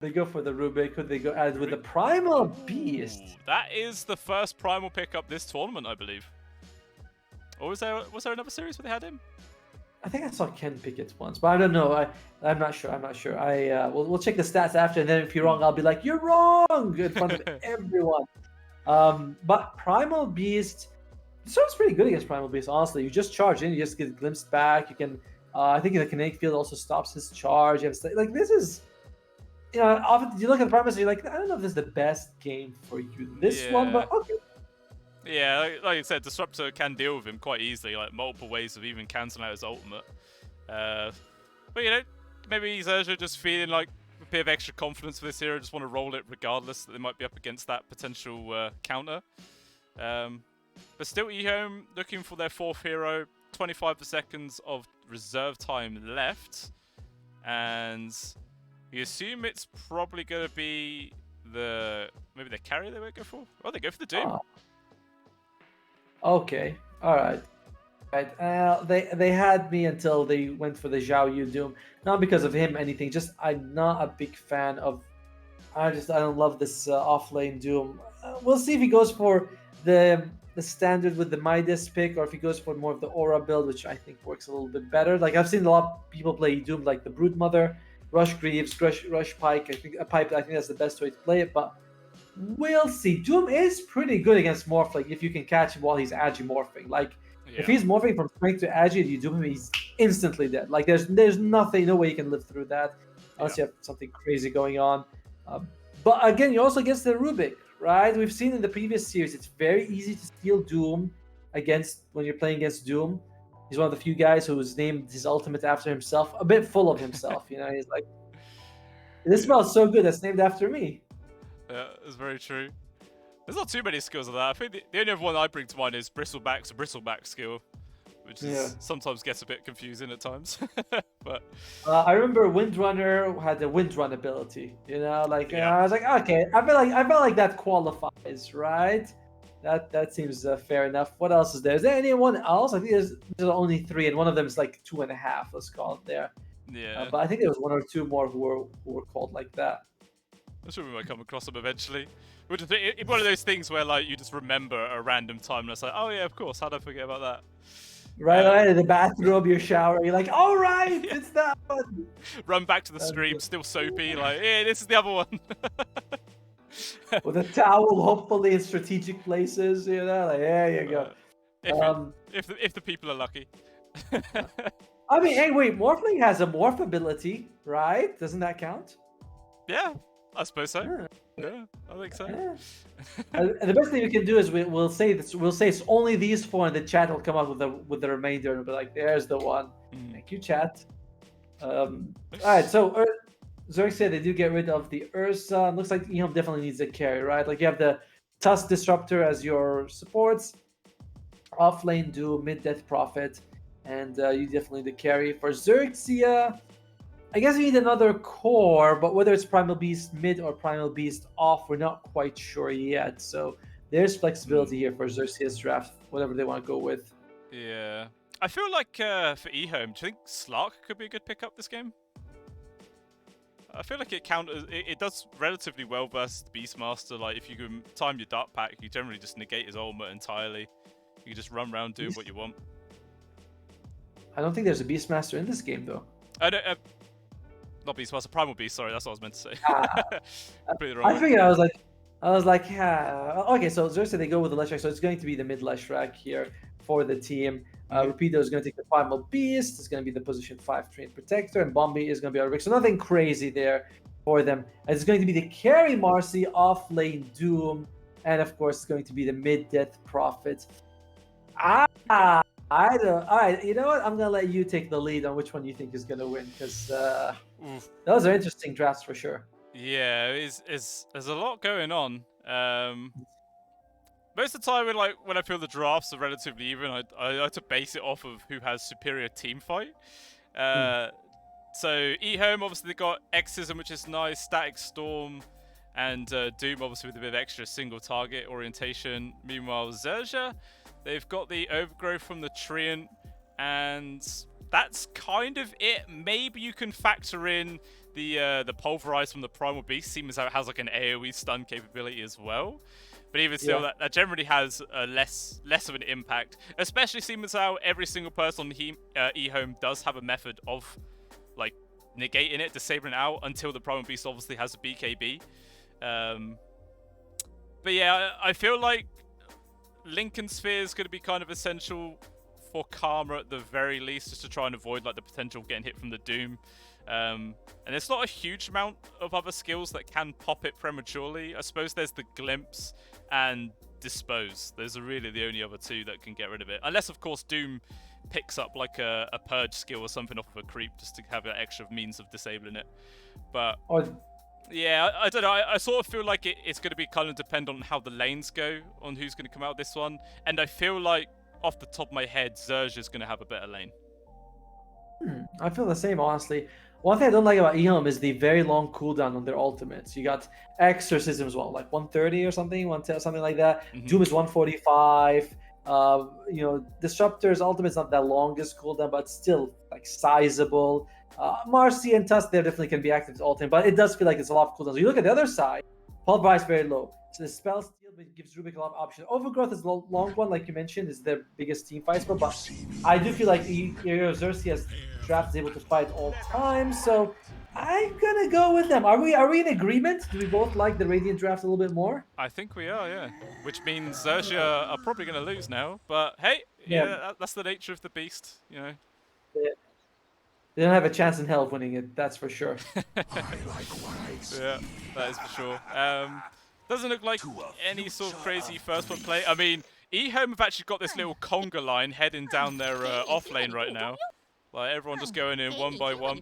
they go for the Rubik? Could they go add with the Primal Beast? Ooh, that is the first Primal pickup this tournament, I believe. Or was there another series where they had him? I think I saw Ken pick it once, but I don't know. I'm not sure. I'm not sure. We'll check the stats after, and then if you're wrong, I'll be like, you're wrong in front of everyone. But Primal Beast, this one's pretty good against Primal Beast. Honestly, you just charge in, you just get glimpsed back. You can, I think the kinetic field also stops his charge. You have like this is, often you look at the Primal Beast, and you're like, I don't know if this is the best game for you. This one, but okay. Yeah, like I said, Disruptor can deal with him quite easily, like multiple ways of even cancelling out his ultimate. But maybe XERXIA just feeling like a bit of extra confidence for this hero, just want to roll it regardless that they might be up against that potential counter. But still, EHOME looking for their fourth hero, 25 seconds of reserve time left, and you assume it's probably going to be maybe the carry they might go for. Oh, they go for the Doom. Oh. Okay, all right. They had me until they went for the Zhao Yu Doom. Not because of him, anything. Just I'm not a big fan of. I don't love this off lane Doom. We'll see if he goes for the standard with the Midas pick, or if he goes for more of the Aura build, which I think works a little bit better. Like I've seen a lot of people play Doom, like the Brood Mother, Rush Greaves, Rush Pike. I think that's the best way to play it, but. We'll see. Doom is pretty good against Morph, like if you can catch him while he's agi-morphing. Like if he's morphing from strength to agi and you doom him, he's instantly dead. Like there's nothing, no way you can live through that unless you have something crazy going on. But again, you're also against the Rubik, right? We've seen in the previous series, it's very easy to steal Doom when you're playing against Doom. He's one of the few guys who's named his ultimate after himself, a bit full of himself. He's like, this smells so good, that's named after me. Yeah, it's very true. There's not too many skills of that. I think the only other one I bring to mind is Bristleback's Bristleback skill, which sometimes gets a bit confusing at times. But I remember Windrunner had the Windrun ability. I was like, okay, I felt like that qualifies, right? That seems fair enough. What else is there? Is there anyone else? I think there's only 3, and one of them is like 2.5. Let's call it there. Yeah. But I think there was 1 or 2 more who were called like that. I'm sure we might come across them eventually. Which is one of those things where like you just remember a random time and it's like, oh yeah, of course, how did I forget about that? Right, in the bathrobe, your shower, you're like, all right, it's that one. Run back to the stream, still soapy, like, yeah, this is the other one. With a towel, hopefully in strategic places, like there you go. If the people are lucky. I mean, hey, wait, Morphling has a morph ability, right? Doesn't that count? Yeah, I suppose so. Yeah, I think so. Yeah. And the best thing we can do is we'll say it's only these 4, and the chat will come up with the remainder and be like, there's the one. Thank you, chat. All right, so XERXIA, they do get rid of the Ursa. Looks like EHOME definitely needs a carry, right? Like you have the Tusk Disruptor as your supports, off lane Doom, mid Death Prophet, and you definitely need the carry for XERXIA. I guess you need another core, but whether it's Primal Beast mid or Primal Beast off, we're not quite sure yet. So there's flexibility here for XERXIA's draft, whatever they want to go with. Yeah. I feel like for EHOME, do you think Slark could be a good pickup this game? I feel like it does relatively well versus the Beastmaster. Like if you can time your Dark Pack, you generally just negate his ultimate entirely. You can just run around doing what you want. I don't think there's a Beastmaster in this game though. Not Beastmaster, Primal Beast. Sorry, that's what I was meant to say. Completely wrong. I figured I was like, yeah. Okay, so XERXIA, they go with the Leshrac, so it's going to be the mid Leshrac here for the team. Rapido is going to take the Primal Beast. It's going to be the position 5 Trained Protector, and Bombi is going to be our Rick. So nothing crazy there for them. It's going to be the carry Marcy, off lane Doom, and of course it's going to be the mid Death Prophet. I don't. All right, you know what? I'm gonna let you take the lead on which one you think is gonna win, because those are interesting drafts for sure. Yeah, there's a lot going on. Most of the time, when I feel the drafts are relatively even, I like to base it off of who has superior team fight. So EHOME, obviously they got Exorcism, which is nice, Static Storm, and Doom, obviously with a bit of extra single target orientation. Meanwhile, XERXIA, they've got the Overgrowth from the Treant, and that's kind of it. Maybe you can factor in the pulverize from the Primal Beast seems how it has like an AoE stun capability as well. But even still, that generally has less of an impact, especially seeing as how every single person on EHOME does have a method of like negating it, disabling it out until the Primal Beast obviously has a BKB. But yeah, I feel like Lincoln Sphere is going to be kind of essential for Karma at the very least, just to try and avoid like the potential getting hit from the Doom. And it's not a huge amount of other skills that can pop it prematurely. I suppose there's the Glimpse and Dispose. Those are really the only other two that can get rid of it. Unless, of course, Doom picks up like a Purge skill or something off of a creep just to have an extra means of disabling it. But yeah, I don't know. I sort of feel like it's going to be kind of dependent on how the lanes go, on who's going to come out of this one. And I feel like, off the top of my head, XERXIA's going to have a better lane. I feel the same, honestly. One thing I don't like about EHOME is the very long cooldown on their ultimates. You got Exorcism as well, like 130 or something, 110, something like that. Doom is 145. You know, Disruptor's ultimate is not that longest cooldown, but still like sizable. Marcy and Tusk, they definitely can be active as ultimate, but it does feel like it's a lot of cooldowns. So you look at the other side, Pulverize very low. So the spell steal gives Rubik a lot of options. Overgrowth is the long one, like you mentioned, is their biggest team fight spell, but I do feel like XERXIA's draft is able to fight all times, so I'm gonna go with them. Are we in agreement? Do we both like the Radiant draft a little bit more? I think we are, yeah. Which means XERXIA are probably going to lose now, but hey, yeah, that's the nature of the beast, you know. They don't have a chance in hell of winning it, that's for sure. Yeah, that is for sure. Doesn't look like any sort of crazy first one play. I mean, EHOME have actually got this little conga line heading down their off lane right now. Like, everyone just going in one by one.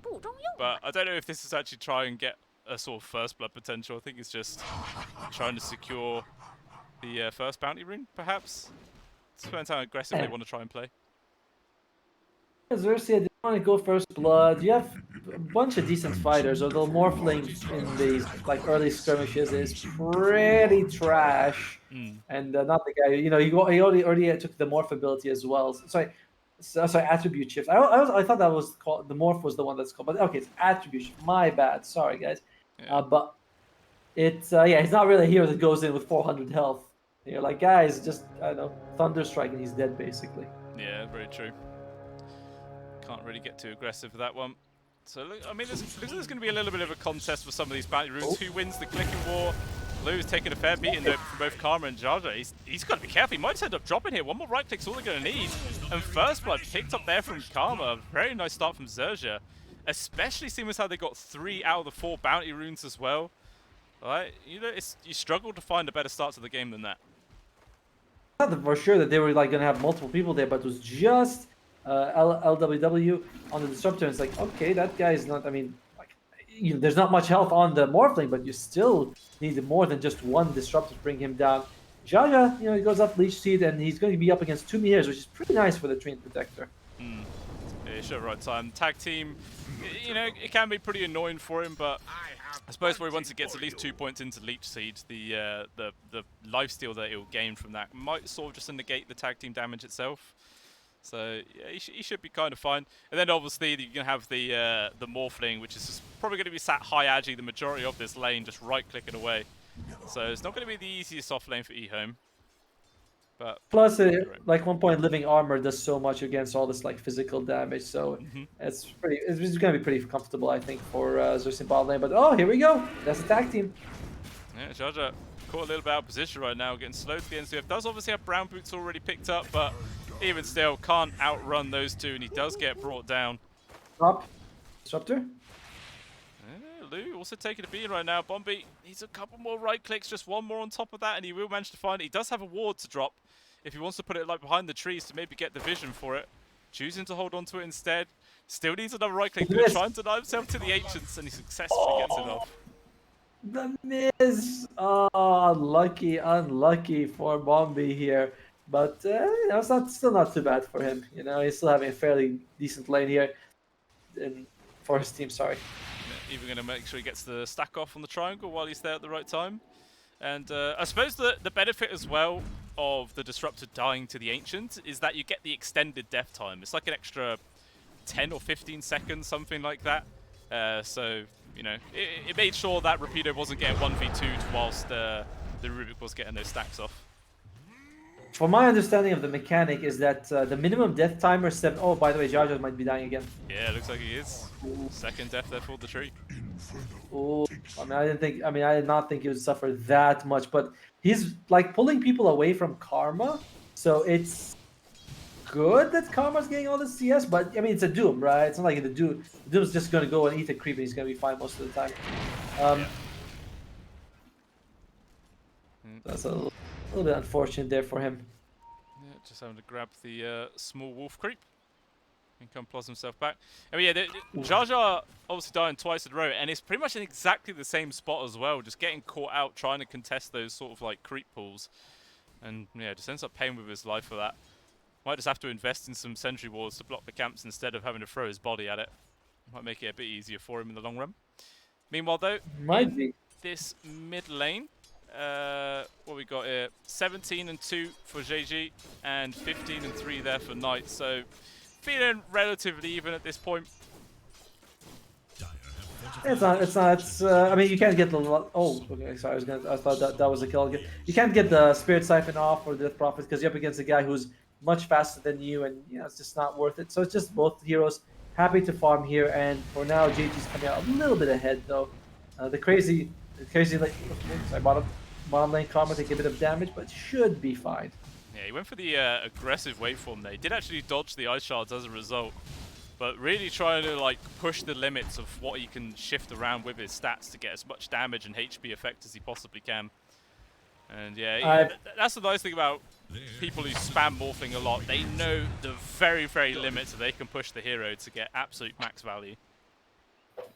But I don't know if this is actually trying and get a sort of first blood potential. I think it's just trying to secure the first bounty rune, perhaps. It depends how aggressive they want to try and play. XERXIA, they want to go first blood. You have a bunch of decent fighters, although Morphling in these like early skirmishes is pretty trash. And not the guy, you know, he already took the morph ability as well. Sorry, attribute shift. I thought that was called, the morph was the one that's called, but okay, it's attribute shift. My bad. Sorry, guys. Yeah. But it's yeah, he's not really a hero that goes in with 400 health. And you're like, guys, just I don't know, Thunderstrike and he's dead basically. Yeah, very true. Can't really get too aggressive with that one. So, look, I mean, there's going to be a little bit of a contest for some of these bounty runes. Who wins the clicking war? Blu's taking a fair beating from both Karma and Jar Jar. He's got to be careful. He might just end up dropping here. One more right click's all they're going to need. And first blood picked up there from Karma. Very nice start from XERXIA. Especially seeing as how they got 3 out of the 4 bounty runes as well. Right? You know, you struggle to find a better start to the game than that. I thought for sure that they were like going to have multiple people there, but it was just LWW on the Disruptor. It's like, okay, that guy is not, I mean, like, you know, there's not much health on the Morphling, but you still need more than just one Disruptor to bring him down. Jaja, you know, he goes up Leech Seed, and he's going to be up against 2 Meteors, which is pretty nice for the Treant Protector. Yeah, sure, right time. Tag team, you know, it can be pretty annoying for him, but I suppose where once it gets at least 2 points into Leech Seed, the lifesteal that he'll gain from that might sort of just negate the tag team damage itself. So yeah, he should be kind of fine. And then obviously you can have the Morphling, which is probably going to be sat high agi the majority of this lane, just right clicking away. So it's not going to be the easiest off lane for EHOME. But plus, like 1 point living armor does so much against all this like physical damage. So it's going to be pretty comfortable, I think, for XERXIA bot lane. But oh, here we go. That's the tag team. Yeah, Jar Jar caught a little bit out of position right now, getting slowed to the end. So he does obviously have brown boots already picked up, but even still can't outrun those two, and he does get brought down. Drop. Disruptor. Lou also taking a beating right now. Bombi needs a couple more right clicks, just one more on top of that, and he will manage to find it. He does have a ward to drop if he wants to put it like behind the trees to maybe get the vision for it. Choosing to hold on to it instead. Still needs another right click. Trying to deny himself to the Ancients, and he successfully gets it off. The miss. Oh, unlucky for Bombi here. But you know, it's still not too bad for him. You know, he's still having a fairly decent lane here, for his team. Sorry. Yeah, even going to make sure he gets the stack off on the triangle while he's there at the right time. And I suppose the benefit as well of the Disruptor dying to the Ancient is that you get the extended death time. It's like an extra 10 or 15 seconds, something like that. So you know, it made sure that Rapido wasn't getting 1v2'd whilst the Rubik was getting those stacks off. From my understanding of the mechanic is that the minimum death timer is 7. Oh, by the way, Jaja might be dying again. Yeah, it looks like he is. Second death there for the tree. Oh, I mean, I did not think he would suffer that much, but he's like pulling people away from Karma, so it's good that Karma's getting all the CS, but I mean, it's a Doom, right? It's not like the Doom's just gonna go and eat a creep and he's gonna be fine most of the time. That's a little bit unfortunate there for him. Yeah, just having to grab the small wolf creep and come plus himself back. I mean, yeah, Jar Jar obviously dying twice in a row, and it's pretty much in exactly the same spot as well, just getting caught out trying to contest those sort of like creep pulls. And yeah, just ends up paying with his life for that. Might just have to invest in some sentry walls to block the camps instead of having to throw his body at it. Might make it a bit easier for him in the long run. Meanwhile though, Might be. This mid lane, what we got here, 17 and 2 for JG and 15 and 3 there for Knight, so feeling relatively even at this point. It's not. I mean, you can't get the. Oh, okay. Sorry, I thought that was a kill. You can't get the Spirit Siphon off or Death Prophet because you're up against a guy who's much faster than you, and it's just not worth it. So it's just both heroes happy to farm here, and for now, JG's coming out a little bit ahead though. The crazy like bottom lane Karma take a bit of damage, but should be fine. Yeah, he went for the aggressive waveform there. He did actually dodge the ice shards as a result, but really trying to like push the limits of what he can shift around with his stats to get as much damage and HP effect as he possibly can. And yeah, that's the nice thing about people who spam morphing a lot. They know the very, very limits that they can push the hero to get absolute max value.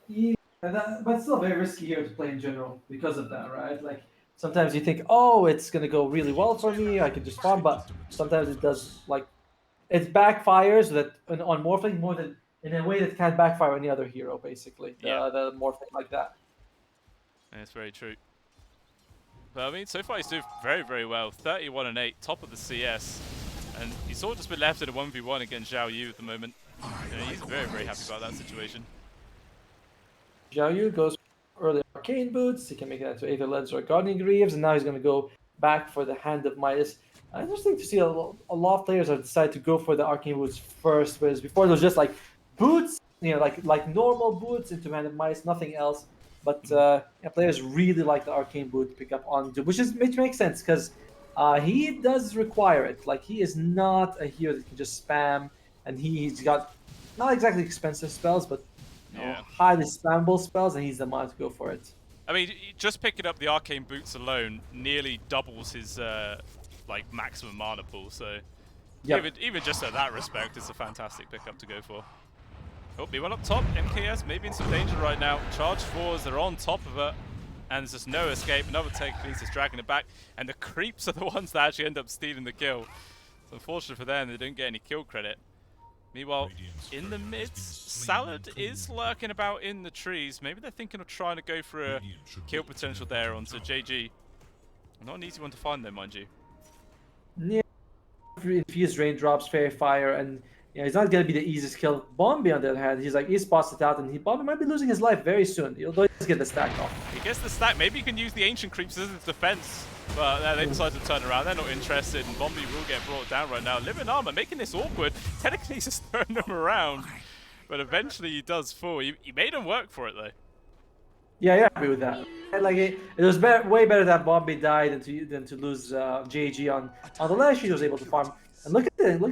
Yeah, but still very risky here to play in general because of that, right? Like sometimes you think, oh, it's gonna go really well for me, I can just farm, but sometimes it does like it backfires that on morphing more than in a way that can't backfire any other hero, basically. Yeah. The morphing like that. That's very true. But I mean, so far he's doing very, very well. 31 and 8, top of the CS. And he's sort of just been left in a 1v1 against Zhao Yu at the moment. And he's very, very happy about that situation. Zhao Yu goes early Arcane Boots. He can make that to Aether Lens or Guardian Greaves. And now he's going to go back for the Hand of Midas. Interesting to see a lot of players have decided to go for the Arcane Boots first. Whereas before it was just like boots, like normal boots into Hand of Midas, nothing else. But players really like the Arcane Boot pick up on Doom, which makes sense because he does require it. Like he is not a hero that can just spam, and he's got not exactly expensive spells, but highly spammable spells, and he's the man to go for it. I mean, just picking up the Arcane Boots alone nearly doubles his like maximum mana pool. So even just at that respect, it's a fantastic pickup to go for. Oh, B1 up top, MKS maybe in some danger right now. Charge 4s, they're on top of it. And there's just no escape. Another telekinesis dragging it back. And the creeps are the ones that actually end up stealing the kill. It's unfortunate for them, they don't get any kill credit. Meanwhile, in the mids, Salad is lurking about in the trees. Maybe they're thinking of trying to go for a kill potential there onto JG. Not an easy one to find though, mind you. Yeah, infused raindrops, fairy fire, and he's not going to be the easiest kill. Bombi, on the other hand, he spots it out, and Bombi might be losing his life very soon. He'll just get the stack off. He gets the stack. Maybe he can use the Ancient Creeps as his defense. But they decide to turn around. They're not interested, and Bombi will get brought down right now. Living Armor making this awkward. Technically, he's just throwing them around. But eventually, he does fall. He made him work for it, though. Yeah, happy with that. And like it was way better that Bombi died than to lose JG on the last. He was able to farm. And look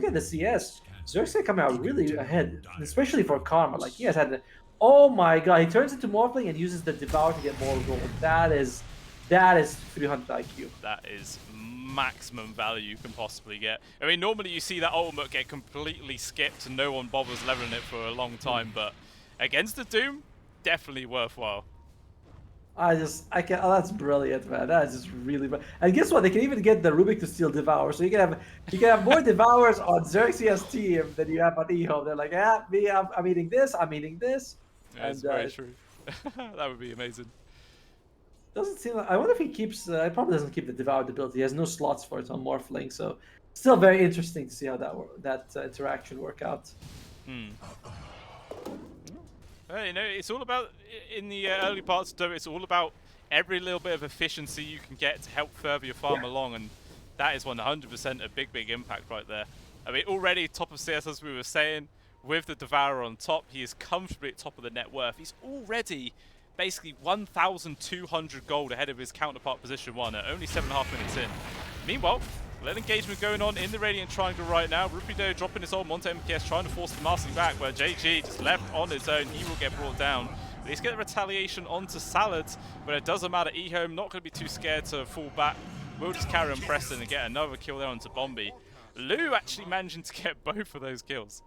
at the CS. XERXIA coming out really ahead, especially for Karma. Like he has had oh my god, he turns into Morphling and uses the Devour to get more gold. That is 300 IQ. That is maximum value you can possibly get. I mean, normally you see that ultimate get completely skipped and no one bothers leveling it for a long time, but against the Doom, definitely worthwhile. I can't. Oh, that's brilliant, man. That is just really brilliant. And guess what? They can even get the Rubik to steal Devour, so you can have more Devours on XERXIA's team than you have on EHOME. They're like, I'm eating this. I'm eating this. Yeah, that's very true. That would be amazing. Doesn't seem like. I wonder if he keeps. He probably doesn't keep the Devour ability. He has no slots for it on Morphling, so still very interesting to see how that interaction work out. You know, it's all about, in the early parts of Dota, it's all about every little bit of efficiency you can get to help further your farm along, and that is 100% a big impact right there. I mean, already top of CS, as we were saying, with the Devourer on top, he is comfortably at top of the net worth. He's already basically 1,200 gold ahead of his counterpart position 1 at only 7.5 minutes in. Meanwhile, little engagement going on in the Radiant Triangle right now. Rupido dropping his ult onto MKS, trying to force the Mastery back, where JG just left on his own. He will get brought down. But he's getting retaliation onto Salads, but it doesn't matter. EHOME not going to be too scared to fall back. We'll just carry on pressing and get another kill there onto Bombi. Lou actually managing to get both of those kills.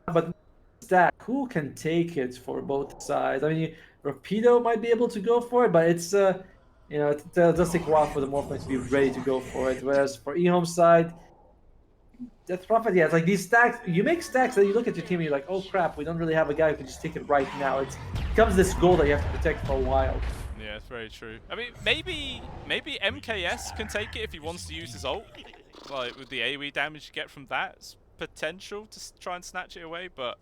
But stack, who can take it for both sides? I mean, Rapido might be able to go for it, but it's you know, it does take a while for the Morphling to be ready to go for it. Whereas for EHOME's side, Death Prophet, yeah, it's like these stacks. You make stacks, and you look at your team, and you're like, oh crap, we don't really have a guy who can just take it right now. It becomes this goal that you have to protect for a while. Yeah, it's very true. I mean, maybe MKS can take it if he wants to use his ult. Like, with the AoE damage you get from that, it's potential to try and snatch it away, but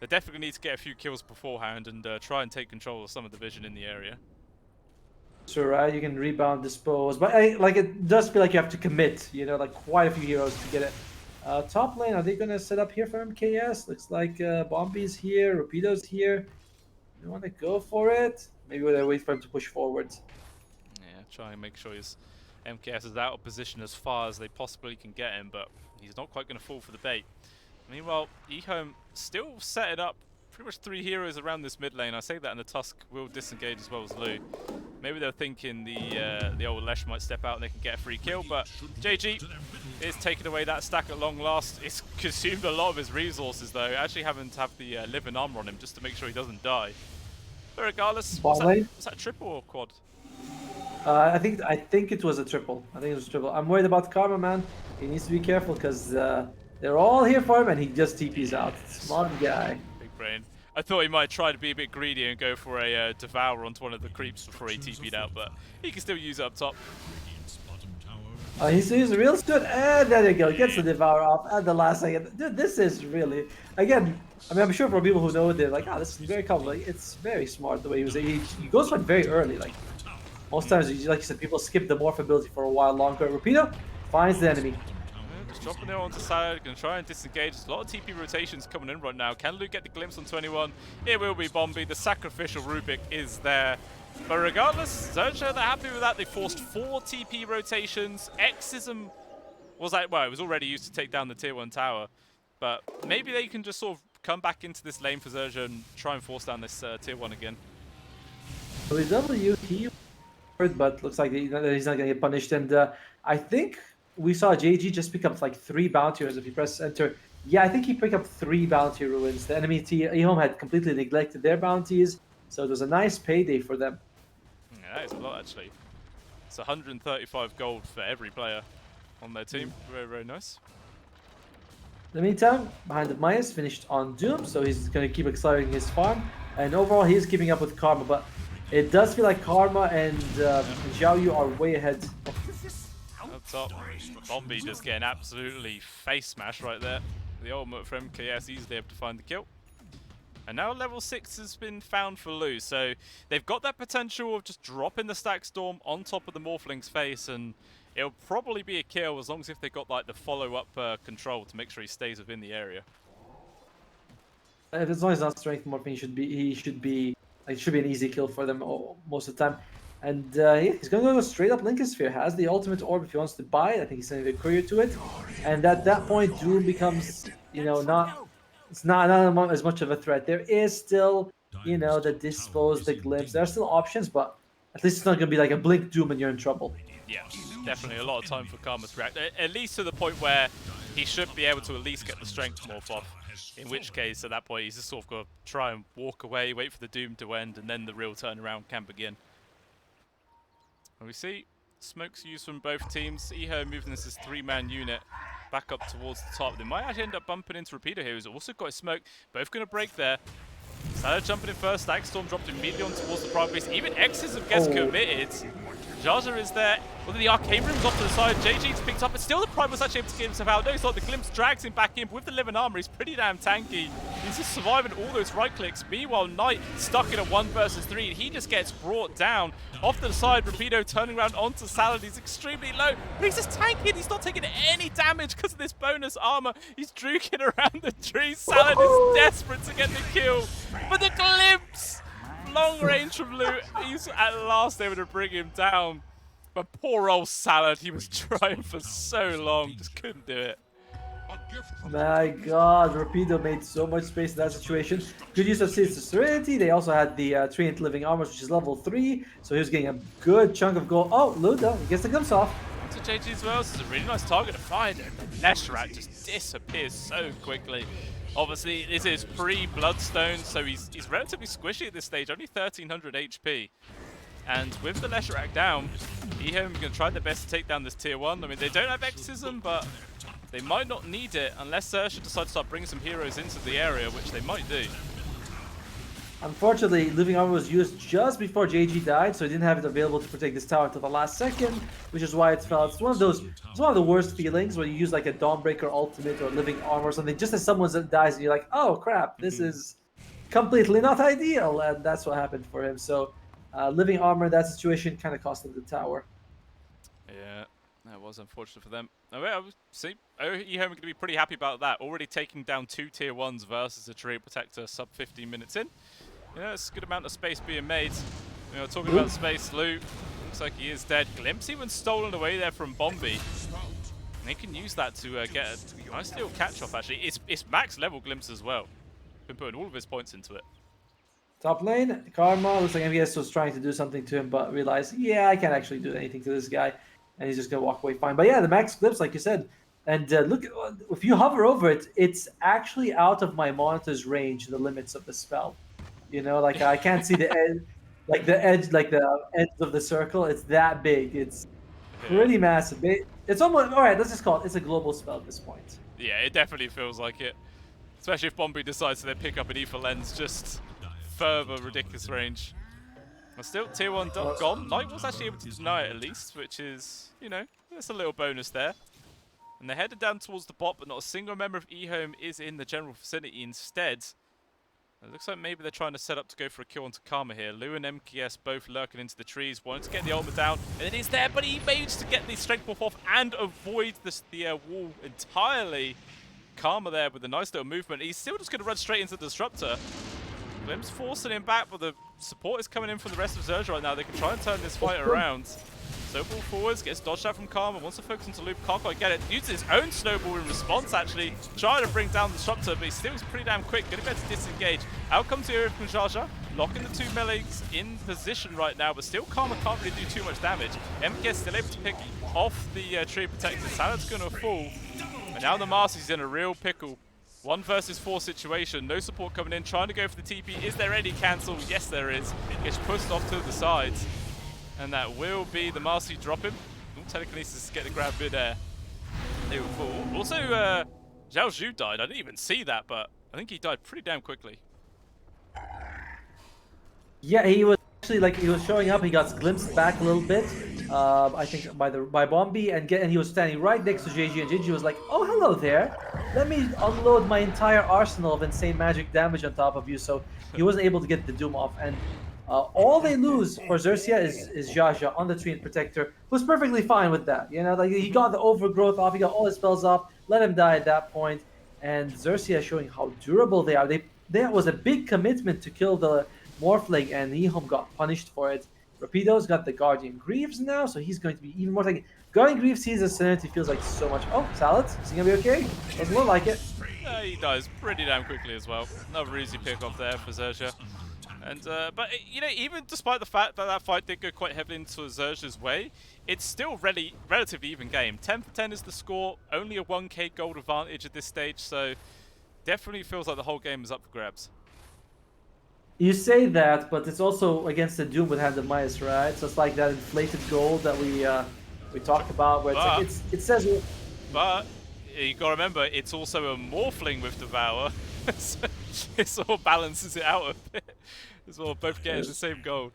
they definitely need to get a few kills beforehand and try and take control of some of the vision in the area. Sure, right? You can rebound, dispose, but like it does feel like you have to commit. You know, like quite a few heroes to get it. Top lane, are they gonna set up here for MKS? Looks like Bombi's here, Rapido's here. You want to go for it? Maybe they wait for him to push forward. Yeah, try and make sure his MKS is out of position as far as they possibly can get him, but he's not quite going to fall for the bait. Meanwhile, EHOME still setting up pretty much 3 heroes around this mid lane. I say that, and the Tusk will disengage as well as Lou. Maybe they're thinking the old Lesh might step out and they can get a free kill, but JG is taking away that stack at long last. It's consumed a lot of his resources though, actually having to have the living armor on him just to make sure he doesn't die. But regardless, was that triple or quad? I think it was a triple. I think it was a triple. I'm worried about Karma, man. He needs to be careful because they're all here for him and he just TP's out. Smart guy. Big brain. I thought he might try to be a bit greedy and go for a Devourer onto one of the creeps before he TP'd out, but he can still use it up top. He's real good, and there you go. Gets the Devourer off at the last second. Dude, this is really, again, I mean, I'm sure for people who know it, they're like, this is very common. Like, it's very smart the way he was. He goes for it very early. Like, most times, like you said, people skip the morph ability for a while longer. Rapido finds the enemy. Just dropping it onto Salad, gonna try and disengage. There's a lot of TP rotations coming in right now. Can Luke get the glimpse on 21? It will be Bombi. The sacrificial Rubik is there. But regardless, XERXIA, they're happy with that. They forced 4 TP rotations. Exism was like, well, it was already used to take down the tier 1 tower. But maybe they can just sort of come back into this lane for XERXIA and try and force down this tier 1 again. So he's WT, but looks like he's not going to get punished. And I think we saw JG just pick up like 3 bounty ruins if you press enter. Yeah, I think he picked up 3 bounty ruins. The enemy team, EHOME, had completely neglected their bounties. So it was a nice payday for them. Yeah, that is a lot actually. It's 135 gold for every player on their team. Very nice. In the meantime, behind the Myas finished on Doom, so he's going to keep accelerating his farm. And overall, he's keeping up with Karma, but it does feel like Karma and Xiao Yu are way ahead. Up top, Bombi just getting absolutely face smashed right there. The ultimate for MKS easily able to find the kill. And now level 6 has been found for Lou, so they've got that potential of just dropping the Stack Storm on top of the Morphling's face, and it'll probably be a kill as long as if they've got like the follow-up control to make sure he stays within the area. As long as not strength morphing, he should be it should be an easy kill for them most of the time. And yeah, he's going to go straight up Linkensphere. Has the ultimate orb if he wants to buy it. I think he's sending the courier to it. And at that point, Doom becomes, you know, it's not as much of a threat. There is still, you know, the dispose, the glimpse. There are still options, but at least it's not going to be like a blink Doom and you're in trouble. Yeah, definitely a lot of time for Karma to react. At least to the point where he should be able to at least get the strength morph off. In which case, at that point, he's just sort of got to try and walk away, wait for the Doom to end, and then the real turnaround can begin. And we see smokes used from both teams. EHOME moving this as 3-man unit back up towards the top. They might actually end up bumping into Rapido here, who's also got his smoke. Both going to break there. Salad jumping in first. Stack Storm dropped immediately on towards the private base. Even Exism gets committed. Jaja is there. Well, the arcane room's off to the side. JG's picked up, but still the Prime was actually able to get himself out. No, he's not. The Glimpse drags him back in with the living armor. He's pretty damn tanky. He's just surviving all those right clicks. Meanwhile, Knight stuck in a 1 versus 3. He just gets brought down. Off to the side, Rapido turning around onto Salad. He's extremely low, but he's just tanking. He's not taking any damage because of this bonus armor. He's druking around the tree. Salad is desperate to get the kill, but the Glimpse! Long range from Loot. He's at last able to bring him down. But poor old Salad, he was trying for so long, just couldn't do it. My god, Rapido made so much space in that situation. Good use of Seeds of Serenity. They also had the Treant Living Armors, which is level 3. So he was getting a good chunk of gold. Oh, Luda, he gets the glimpse off. To JG as well, this is a really nice target to find. And Leshrac just disappears so quickly. Obviously, this is pre-Bloodstone, so he's relatively squishy at this stage, only 1300 HP. And with the Leshrac down, EHOME are going to try their best to take down this tier 1. I mean, they don't have Exorcism, but they might not need it unless XERXIA decide to start bringing some heroes into the area, which they might do. Unfortunately, Living Armor was used just before JG died, so he didn't have it available to protect this tower until the last second, which is why it fell. It's one of the worst feelings when you use like a Dawnbreaker ultimate or Living Armor or something, just as someone dies and you're like, oh crap, this is completely not ideal, and that's what happened for him. So Living Armor in that situation kind of cost him the tower. Yeah, that was unfortunate for them. I would see EHOME are going to be pretty happy about that, already taking down 2 tier 1s versus a Treant Protector sub 15 minutes in. You know, it's a good amount of space being made. You know, talking about space, Loot looks like he is dead. Glimpse even stolen away there from Bombi. And he can use that to get a nice little catch-off, actually. It's max level Glimpse as well. Been putting all of his points into it. Top lane, Karma, looks like MVS was trying to do something to him, but realized, yeah, I can't actually do anything to this guy. And he's just going to walk away fine. But yeah, the max Glimpse, like you said. And look, if you hover over it, it's actually out of my monitor's range, the limits of the spell. You know, like I can't see the edge, like the edge of the circle. It's that big. It's pretty massive. It's almost, all right, let's just call it, it's a global spell at this point. Yeah, it definitely feels like it. Especially if Bombi decides to then pick up an Aether Lens, just further ridiculous range. But still, tier 1 gone. Knight was actually able to deny it at least, which is, you know, that's a little bonus there. And they're headed down towards the bot, but not a single member of EHOME is in the general vicinity instead. It looks like maybe they're trying to set up to go for a kill onto Karma here. Lu and MKS both lurking into the trees, wanting to get the ultimate down. And it is there, but he managed to get the strength buff off and avoid the wall entirely. Karma there with a nice little movement. He's still just going to run straight into the Disruptor. Glimpse forcing him back, but the support is coming in from the rest of XERXIA right now. They can try and turn this fight around. Snowball forwards, gets dodged out from Karma, wants to focus into Loop, can't quite get it. Uses his own snowball in response actually, trying to bring down the Disruptor, but he still is pretty damn quick, gonna be able to disengage. Out comes the area from Jaja, locking the 2 melees in position right now, but still Karma can't really do too much damage. MKS still able to pick off the tree protector, Salad's gonna fall, and now the Marcy's in a real pickle. 1 versus 4 situation, no support coming in, trying to go for the TP. Is there any cancel? Yes there is. Gets pushed off to the sides. And that will be the Marcy dropping. Telekinesis to get the grab mid-air. They will fall. Also, Zhao Zhu died. I didn't even see that, but I think he died pretty damn quickly. Yeah, he was actually like, he was showing up, he got glimpsed back a little bit. I think by Bombi, and he was standing right next to JG, and JG was like, oh hello there, let me unload my entire arsenal of insane magic damage on top of you. So he wasn't able to get the Doom off, and all they lose for XERXIA is Jaja on the Treant Protector, who's perfectly fine with that. You know, like he got the overgrowth off, he got all his spells off, let him die at that point, and XERXIA showing how durable they are. That was a big commitment to kill the Morphling, and EHOME got punished for it. Rapido's got the Guardian Greaves now, so he's going to be even more like Guardian Greaves sees his sanity, feels like so much. Oh, Salad, is he gonna be okay? Doesn't look like it. He dies pretty damn quickly as well. Another easy pick off there for XERXIA. And but you know, even despite the fact that that fight did go quite heavily into XERXIA's way, it's still relatively even game. 10 for 10 is the score, only a 1k gold advantage at this stage, so definitely feels like the whole game is up for grabs. You say that, but it's also against the Doom with Hand of Midas, right? So it's like that inflated gold that we talked about, where it's like, it says. But you gotta remember, it's also a Morphling with Devour, so it sort of balances it out a bit. It's all both getting the same gold.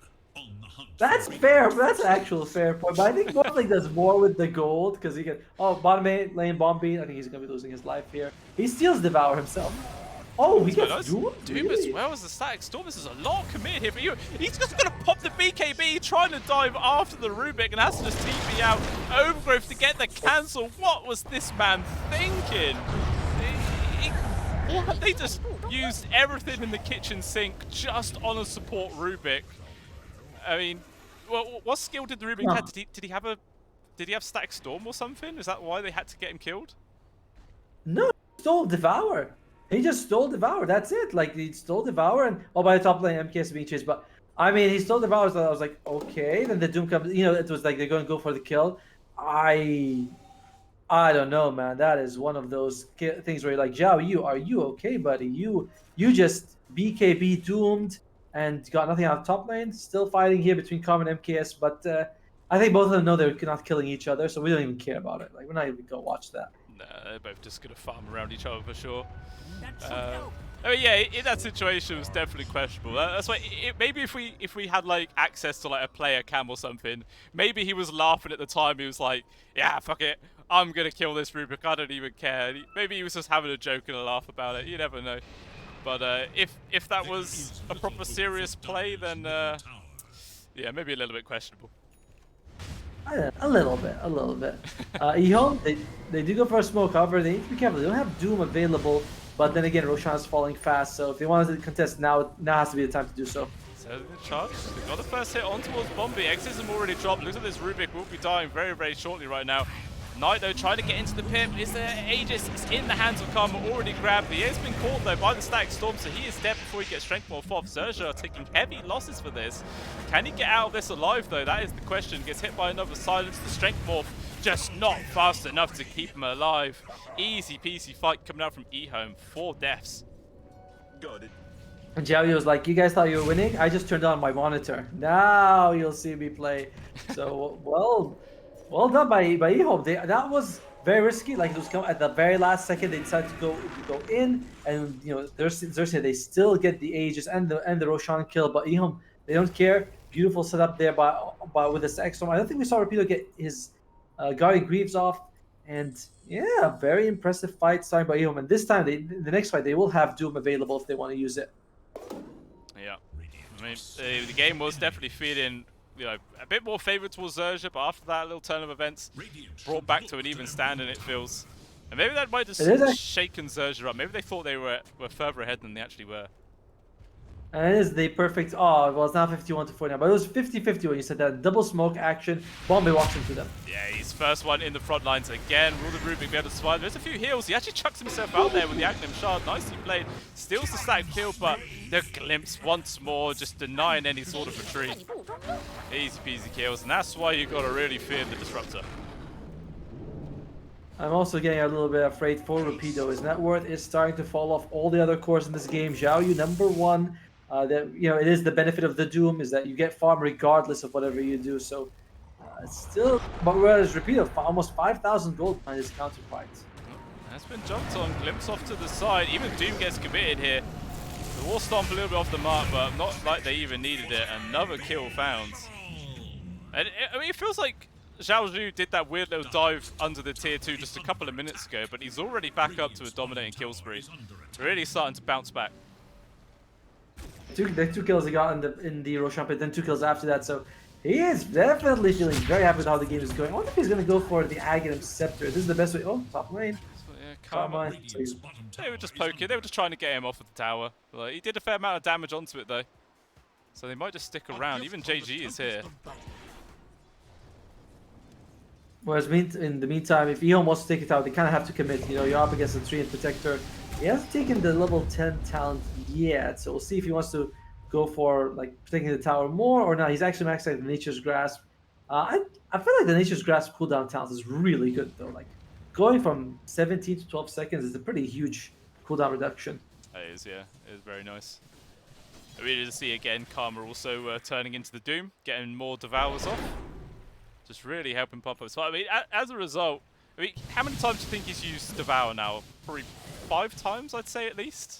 That's fair. That's an actual fair point. But I think Mortling does more with the gold because he can. Oh, bottom lane bomb beat. I think he's gonna be losing his life here. He steals Devour himself. Oh, he gets Doom? Doom Really? as well as the static storm. This is a lot committed here for you. He's just going to pop the BKB, trying to dive after the Rubik, and has to just TP out Overgrowth to get the cancel. What was this man thinking? They just used everything in the kitchen sink just on a support Rubik. I mean, what skill did the Rubik have? Did he have static storm or something? Is that why they had to get him killed? No, he stole Devour. He just stole Devour. That's it. Like, he stole Devour, and by the top lane, MKS being chased. But I mean, he stole Devour, so I was like, okay. Then the Doom comes. You know, it was like they're going to go for the kill. I don't know, man. That is one of those things where you're like, Zhao, are you okay, buddy? You just BKB doomed and got nothing out of top lane. Still fighting here between Karma and MKS, but I think both of them know they're not killing each other, so we don't even care about it. Like, we're not even gonna watch that. Nah, they're both just gonna farm around each other for sure. I mean, yeah, in that situation, it was definitely questionable. That's why maybe if we had like access to like a player cam or something, maybe he was laughing at the time. He was like, "Yeah, fuck it, I'm gonna kill this Rubik. I don't even care." Maybe he was just having a joke and a laugh about it. You never know. But if that was a proper serious play, then yeah, maybe a little bit questionable. A little bit. EHOME, they do go for a smoke. However, they need to be careful. They don't have Doom available. But then again, Roshan's falling fast, so if they wanted to contest now has to be the time to do so. So the charge, they got the first hit on towards Bombi. Exism already dropped. Looks like this Rubik will be dying very, very shortly right now. Knight though trying to get into the pit. Is there Aegis? It's in the hands of Karma, already grabbed. He has been caught though by the static storm, so he is dead before he gets strength morph off. XERXIA taking heavy losses for this. Can he get out of this alive though? That is the question. Gets hit by another silence. The strength morph just not fast enough to keep him alive. Easy peasy fight coming out from EHOME. 4 deaths. Got it. And Javi was like, "You guys thought you were winning? I just turned on my monitor. Now you'll see me play." So well done by EHOME. That was very risky. Like, it was at the very last second they decided to go in, and you know, XERXIA, they still get the Aegis and the Roshan kill, but EHOME, they don't care. Beautiful setup there by with the static storm. I don't think we saw Rapido get his Guardian Greaves off, and yeah, very impressive fight starting by EHOME. And this time, the next fight, they will have Doom available if they want to use it. Yeah, I mean, the game was definitely feeling, you know, a bit more favourite towards XERXIA, but after that little turn of events, brought back to an even standing, it feels. And maybe that might just shaken XERXIA up. Maybe they thought they were further ahead than they actually were. And it is the perfect, well, it's now 51 to 49, but it was 50-50 when you said that. Double smoke action, Bombay walks into them. Yeah, he's first one in the front lines again. Will the Rubik be able to survive? There's a few heals. He actually chucks himself out there with the Aghanim Shard. Nicely played. Steals the static kill, but the glimpse once more, just denying any sort of retreat. Easy peasy kills, and that's why you gotta really fear the Disruptor. I'm also getting a little bit afraid for Rapido. His net worth is starting to fall off all the other cores in this game. Xiaoyu, #1. That, you know, it is the benefit of the Doom is that you get farm regardless of whatever you do. So it's still, but whereas Rapido almost 5,000 gold on his counterpart. Has been jumped on, glimpse off to the side. Even Doom gets committed here. The wall stomp a little bit off the mark, but not like they even needed it. Another kill found. And I mean, it feels like Zhao Zhu did that weird little dive under the tier 2 just a couple of minutes ago, but he's already back up to a dominating kill spree. Really starting to bounce back. The 2 kills he got in the Roshan pit, then 2 kills after that. So he is definitely feeling very happy with how the game is going. I wonder if he's going to go for the Aghanim Scepter. This is the best way. Oh, top lane. Yeah, Karma. They were just poking. They were just trying to get him off of the tower. Like, he did a fair amount of damage onto it though, so they might just stick around. Even JG is here. Whereas in the meantime, if EHOME wants to take it out, they kind of have to commit. You know, you're up against a Treant Protector. He hasn't taken the level 10 talent yet, so we'll see if he wants to go for like protecting the tower more or not. He's actually maxed out the Nature's Grasp. I feel like the Nature's Grasp cooldown talent is really good though. Like, going from 17 to 12 seconds is a pretty huge cooldown reduction. It is, yeah. It is very nice. I really to see again Karma also turning into the Doom, getting more Devours off. Just really helping pump up. So, I mean, as a result, I mean, how many times do you think he's used Devour now? Probably 5 times, I'd say, at least.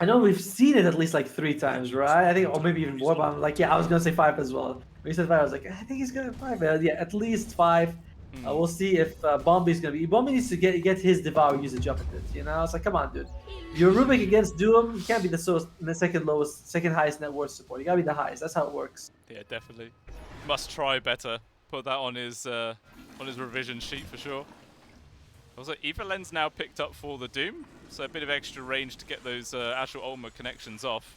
I know we've seen it at least like 3 times, right? I think, or maybe even more. But I'm like, yeah, I was gonna say 5 as well. When you said 5, I was like, I think he's gonna 5. Yeah, at least 5. Hmm. We'll see if Bombi's gonna be. Bombi needs to get his Devour usage up a bit. You know, it's like, come on, dude. You're Rubik against Doom. You can't be the second lowest, second highest net worth support. You gotta be the highest. That's how it works. Yeah, definitely. Must try better. Put that on his revision sheet for sure. Also, Evelyn's now picked up for the Doom, so a bit of extra range to get those actual ultimate connections off.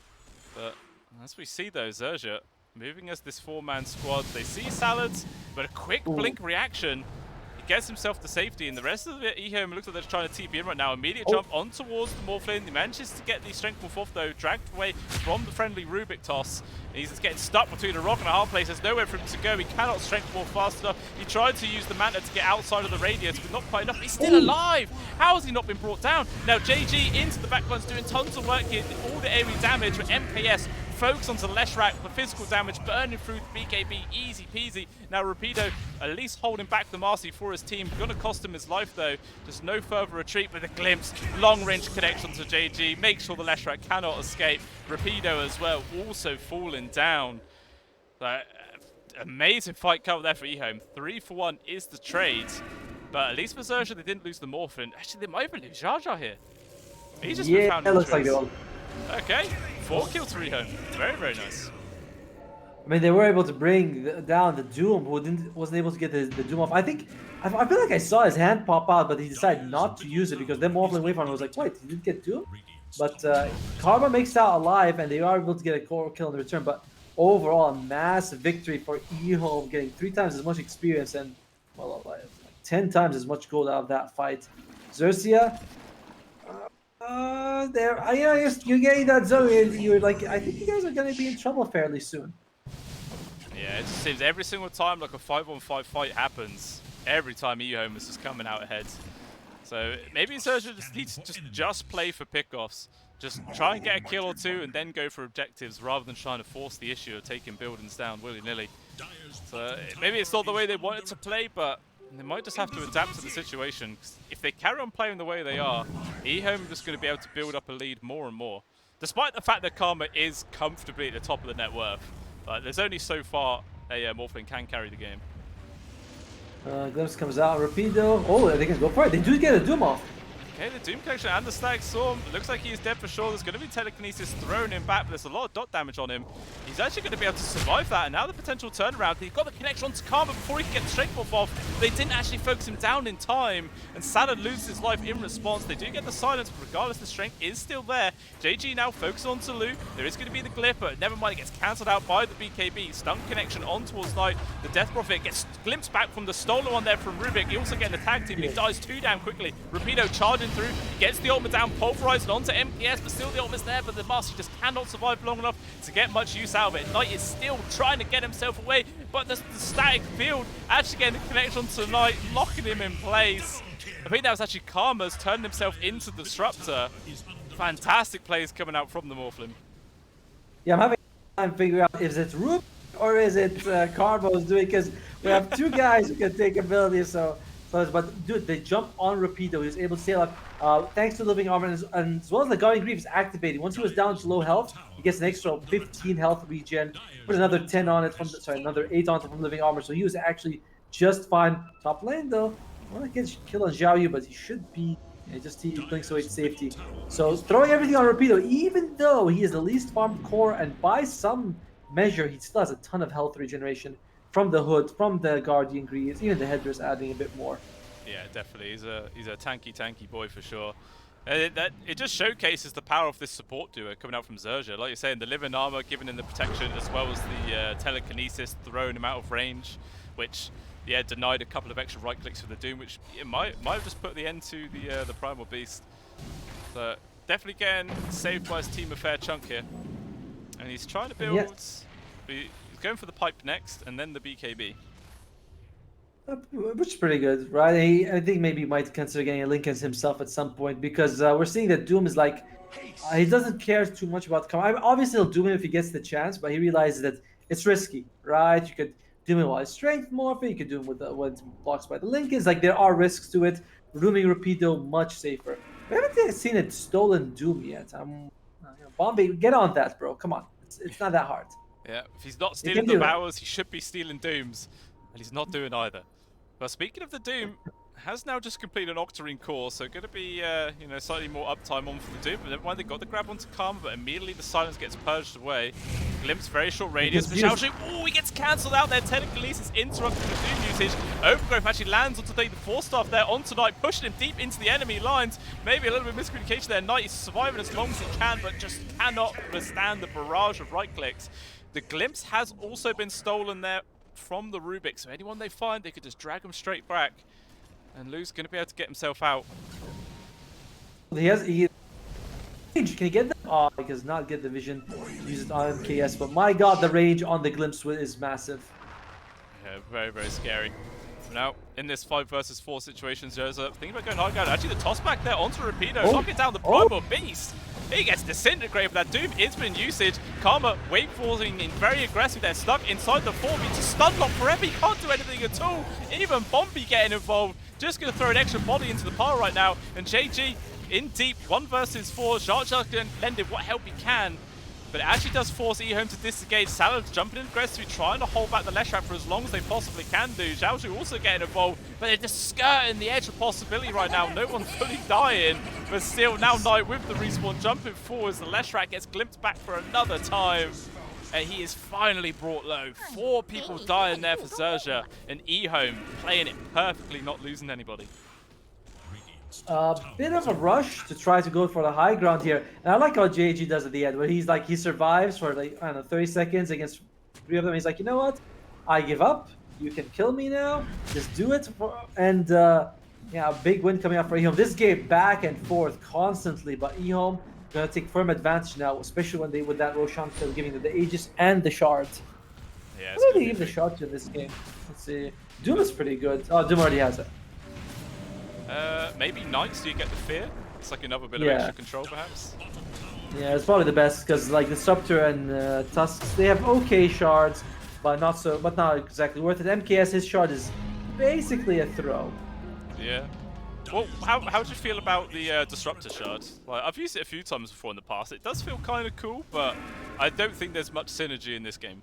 But as we see though, XERXIA moving as this 4-man squad. They see Salads, but a quick blink reaction. He gets himself to safety, and the rest of it, EHOME looks like they're trying to TP in right now. Immediate jump on towards the Morphlin. He manages to get the strength buff off though, dragged away from the friendly Rubik toss. He's just getting stuck between a rock and a hard place. There's nowhere for him to go. He cannot strength ball fast enough. He tried to use the Manta to get outside of the radius, but not quite enough. He's still alive! How has he not been brought down? Now JG into the backlines doing tons of work here. All the area damage, but MKS focus onto Leshrac for physical damage, burning through the BKB, easy peasy. Now Rapido at least holding back the Marcy for his team. Gonna cost him his life though. Just no further retreat with a glimpse. Long range connection to JG. Make sure the Leshrac cannot escape. Rapido as well, also falling down. Amazing fight cover there for EHOME. 3-for-1 is the trade. But at least for XERXIA, they didn't lose the Morphin. Actually, they might even lose Jar Jar here. He just been found it looks like they will. Okay, 4 kills for EHOME. Very, very nice. I mean, they were able to bring down the Doom, who wasn't able to get the Doom off. I think, I feel like I saw his hand pop out, but he decided not to use it because then Morphling Wayfarmer was like, wait, he didn't get Doom? But Karma makes out alive, and they are able to get a core kill in return. But overall, a massive victory for EHOME, getting 3 times as much experience and, well, like 10 times as much gold out of that fight. XERXIA, you're getting that zone. You're like, I think you guys are going to be in trouble fairly soon. Yeah, it just seems every single time like a 5-on-5 fight happens, every time EHOME is just coming out ahead. So maybe XERXIA just needs to just play for pickoffs. Just try and get a kill or 2 and then go for objectives rather than trying to force the issue of taking buildings down willy-nilly. So maybe it's not the way they wanted to play, but they might just have to adapt to the situation. If they carry on playing the way they are, EHOME are just going to be able to build up a lead more and more. Despite the fact that Karma is comfortably at the top of the net worth. There's only so far a Morphling can carry the game. Glimpse comes out, Rapido. Oh, they can go for it. They do get a Doom off. Okay, the Doom Collection and the Static Storm. Looks like he's dead for sure. There's going to be Telekinesis thrown him back, but there's a lot of dot damage on him. He's actually going to be able to survive that, and now the potential turnaround. He got the connection onto Karma before he could get the strength buff off. They didn't actually focus him down in time, and Salad loses his life in response. They do get the silence, but regardless, the strength is still there. JG now focuses on Salu. There is going to be the Glyph, but never mind, it gets cancelled out by the BKB. Stun connection on towards Knight. The Death Prophet gets glimpsed back from the stolen one there from Rubik. He also gets the tag team, but he dies too damn quickly. Rapido charging through, gets the ultimate down, pulverized onto MPS, but still the ultimate's there, but the Master just cannot survive long enough to get much use out of it. Knight is still trying to get himself away, but the static field actually getting the connection to Knight, locking him in place. I think that was actually Karma's turning himself into the Disruptor. Fantastic plays coming out from the Morphlin. Yeah, I'm having time figuring out if it's Rubik or is it Karma's doing, because we have 2 guys who can take abilities, so but dude, they jump on Rapido. He was able to sail up thanks to Living Armor, and as well as the Guardian Greaves activating. Once he was down to low health, he gets an extra 15 health regen. Put another 10 on it from another 8 on it from Living Armor. So he was actually just fine. Top lane though, I want to get kill on Xiao Yu, but he should be. Yeah, just he clings away to safety. So throwing everything on Rapido, even though he is the least farmed core, and by some measure he still has a ton of health regeneration from the hood, from the Guardian Greaves, even the headdress adding a bit more. Yeah, definitely. He's a tanky boy for sure. It just showcases the power of this support duo coming out from XERXIA. Like you're saying, the Living Armor giving him the protection, as well as the Telekinesis throwing him out of range, which denied a couple of extra right clicks for the Doom, which it might have just put the end to the Primal Beast. But definitely getting saved by his team a fair chunk here, and he's trying to build. He's going for the pipe next, and then the BKB. Which is pretty good, right? I think maybe he might consider getting a Lincoln himself at some point, because we're seeing that Doom is like, he doesn't care too much about coming. Obviously, he'll Doom him if he gets the chance, but he realizes that it's risky, right? You could Doom him while his strength morphing, you could do him with when blocks by the Lincolns. Like, there are risks to it. Rooming Rapido much safer. We haven't seen a stolen Doom yet. I'm Bombay, get on that, bro. Come on. It's not that hard. Yeah, if he's not You stealing can do it. Devours, he should be stealing Dooms, and he's not doing either. But speaking of the Doom, has now just completed an Octarine core, so going to be, you know, slightly more uptime on for the Doom. But never mind, they got the grab onto Karma, but immediately the silence gets purged away. Glimpse, very short radius. But Xiaozhu, oh, he gets cancelled out there. Telekinesis interrupting the Doom usage. Overgrowth actually lands onto the 4-staff there onto Knight, pushing him deep into the enemy lines. Maybe a little bit of miscommunication there. Knight is surviving as long as he can, but just cannot withstand the barrage of right clicks. The Glimpse has also been stolen there from the Rubik, so anyone they find, they could just drag him straight back. And Lou's going to be able to get himself out. Can he get them? Oh, he does not get the vision. Use it on MKS, but my god, the range on the Glimpse is massive. Yeah, very, very scary. Now, in this 5 versus 4 situation, Xerxia thinking about going high ground. Actually, the toss back there onto Rapido, knocking down the Primal Beast. He gets disintegrated, but that Doom is in usage. Karma wave forcing in very aggressive. They're stuck inside the 4. It's a stun lock forever. He can't do anything at all. Even Bombi getting involved. Just going to throw an extra body into the pile right now. And JG in deep, 1 versus 4. XERXIA can lend him what help he can. But it actually does force EHOME to disengage. Salad's jumping in aggressively, trying to hold back the Leshrac for as long as they possibly can do. Xiaozhu also getting involved, but they're just skirting the edge of possibility right now. No one's fully dying, but still now Knight with the respawn jumping forwards. The Leshrac gets glimpsed back for another time. And he is finally brought low. 4 people dying there for Xerxia, and EHOME playing it perfectly, not losing anybody. A bit of a rush to try to go for the high ground here. And I like how JG does at the end, where he's like, he survives for like, I don't know, 30 seconds against 3 of them. He's like, you know what? I give up. You can kill me now. Just do it. And yeah, a big win coming out for EHOME. This game back and forth constantly, but EHOME gonna take firm advantage now, especially when they with that Roshan still giving them the Aegis and the Shard. Yeah, What do they give the Shard to this game? Let's see. Doom is pretty good. Oh, Doom already has it. Maybe Knights, do you get the Fear? It's like another bit of extra control, perhaps. Yeah, it's probably the best because like Disruptor and Tusks, they have okay shards, but not exactly worth it. MKS, his shard is basically a throw. Yeah. Well, how do you feel about the Disruptor shard? Like, I've used it a few times before in the past. It does feel kind of cool, but I don't think there's much synergy in this game.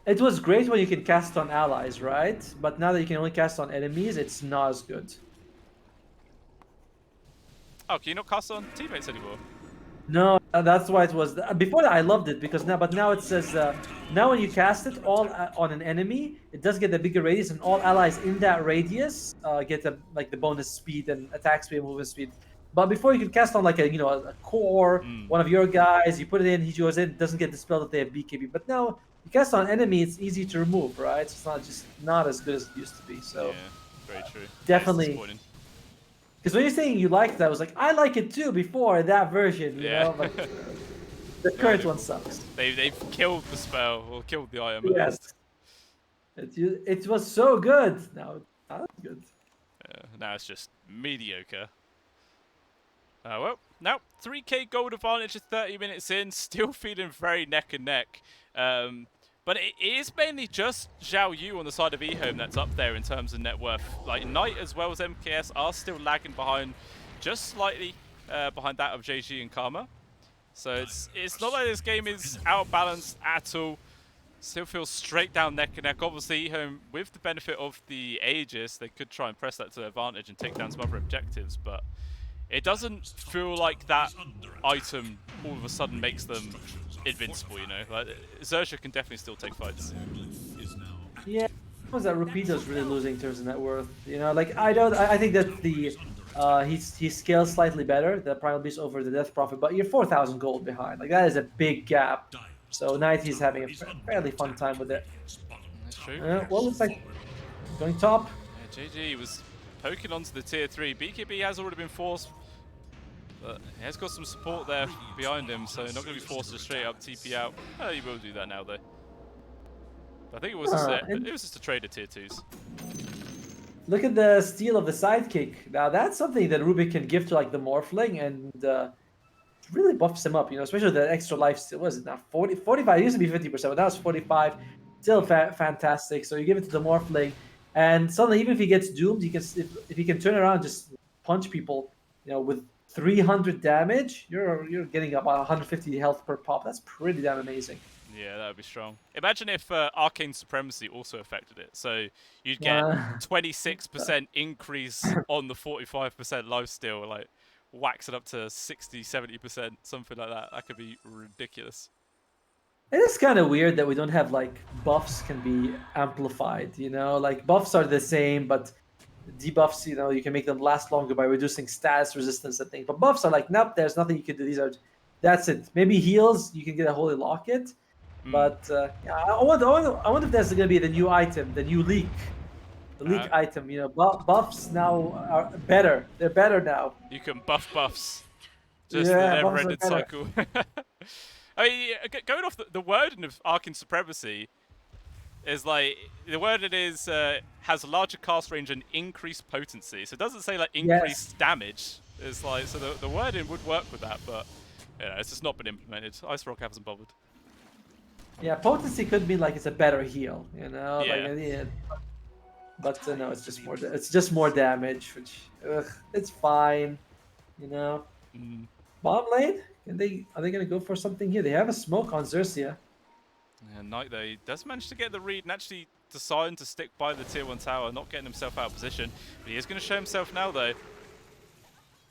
It was great when you can cast on allies, right? But now that you can only cast on enemies, it's not as good. Oh, can you not cast on teammates anymore? No, that's why it was. Before that, I loved it because now it says now when you cast it all on an enemy, it does get the bigger radius, and all allies in that radius get like the bonus speed and attack speed, and movement speed. But before you could cast on like a core, one of your guys, you put it in, he goes in, doesn't get dispelled if they have BKB. But now you cast on enemy, it's easy to remove, right? So it's not as good as it used to be. So yeah, very true. Definitely. Because when you're saying you liked that, I was like, I like it too before that version, you know? But the current one sucks. They've killed the spell, or killed the item. Yes. It was so good. Now it's not good. Now it's just mediocre. Well, now 3k gold advantage at 30 minutes in, still feeling very neck and neck. But it is mainly just Xiao Yu on the side of EHOME that's up there in terms of net worth. Like, Knight as well as MKS are still lagging behind, just slightly behind that of JG and Karma. So it's not like this game is outbalanced at all. Still feels straight down neck and neck. Obviously, EHOME, with the benefit of the Aegis, they could try and press that to their advantage and take down some other objectives, but it doesn't feel like that item all of a sudden makes them invincible, you know. Like, XERXIA can definitely still take fights. Yeah, was that Rapido's really losing in terms of net worth. You know, like I think that the he scales slightly better, the Primal Beast over the Death Prophet, but you're 4,000 gold behind. Like, that is a big gap. So Knight, he's having a fairly fun time with it. That's true. Well, looks like going top. Yeah, JG was poking onto the tier 3. BKB has already been forced. But he has got some support there behind him, so not going to be forced to straight up TP out. Oh, he will do that now, though. I think it was just a trade of tier 2s. Look at the steal of the sidekick. Now that's something that Rubik can give to like the Morphling, and really buffs him up. You know, especially the extra life steal. Was it now 40, 45? It used to be 50%, but that was 45. Still fantastic. So you give it to the Morphling, and suddenly even if he gets doomed, he can if he can turn around and just punch people, you know, with 300 damage, you're getting about 150 health per pop. That's pretty damn amazing. Yeah, that would be strong. Imagine if Arcane Supremacy also affected it. So you'd get Uh, 26% increase on the 45% lifesteal, like wax it up to 60, 70%, something like that. That could be ridiculous. It is kind of weird that we don't have like buffs can be amplified, you know? Like buffs are the same, but debuffs, you know, you can make them last longer by reducing status resistance and things. But buffs are like, nope, there's nothing you can do. That's it. Maybe heals, you can get a holy locket. Mm. But yeah, I wonder if that's going to be the new item, the new leak, the leak Uh, item. You know, buffs now are better. They're better now. you can buff buffs. Just the Yeah, buffs are never-ending better. cycle. I mean, going off the wording of Arcane Supremacy is like the wording is has a larger cast range and increased potency. So it doesn't say like increased Yes. damage. It's like so the wording would work with that, but you know, it's just not been implemented. Ice Rock hasn't bothered. Yeah, potency could be like it's a better heal. You know, Yeah. like yeah. But no, it's just more. It's just more damage, which it's fine. You know, Mm. bottom lane. Are they gonna go for something here? They have a smoke on Xerxia. Yeah, Knight though, he does manage to get the read and actually deciding to stick by the tier 1 tower, not getting himself out of position. But he is going to show himself now though.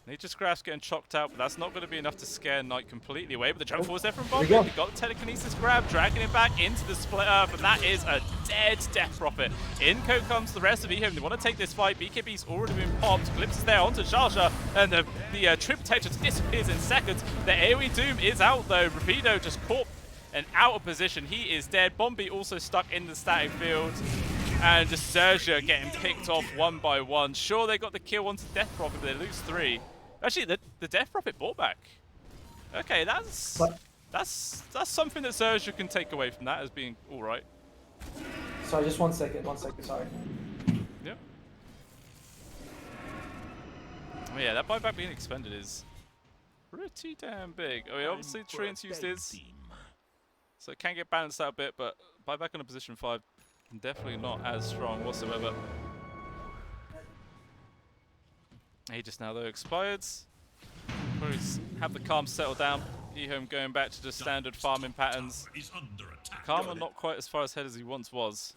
Nature's Graph's getting chopped out, but that's not going to be enough to scare Knight completely away. But the jump force there from Bomb. He got the telekinesis grab, dragging him back into the split up, and that is a dead Death Prophet. In comes the rest of EHOME. They want to take this fight. BKB's already been popped. Glimpse is there onto Jaja, and the trip protector disappears in seconds. The AoE Doom is out though. Rapido just caught and out of position. He is dead. Bombi also stuck in the static field. And just XERXIA getting picked off one by one. Sure, they got the kill onto Death Prophet, but they lose 3. Actually, the Death Prophet bought back. Okay, that's something that XERXIA can take away from that as being all right. Sorry, just 1 second. 1 second. Sorry. Yep. Oh yeah, that buyback being expended is pretty damn big. I mean, obviously Treant's used his, so it can get balanced out a bit, but buyback on a position 5, definitely not as strong whatsoever. Aegis now though expired. Probably have the Calm settle down. EHOME going back to just standard farming patterns. Karma not quite as far ahead as he once was.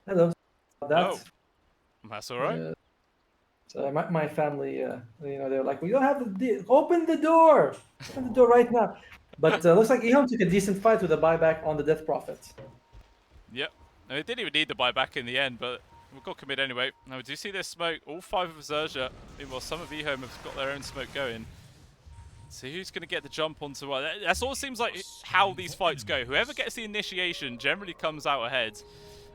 Hello. Oh, that's all right. So my family, you know, they're like, we don't have the open the door, open the door right now. But looks like EHOME took a decent fight with a buyback on the Death Prophet. Yep. No, it didn't even need the buyback in the end, but we've got commit anyway. Now, we do see this smoke. All 5 of XERXIA. Meanwhile, some of EHOME have got their own smoke going. So who's going to get the jump onto what? That's all seems like how these fights go. Whoever gets the initiation generally comes out ahead.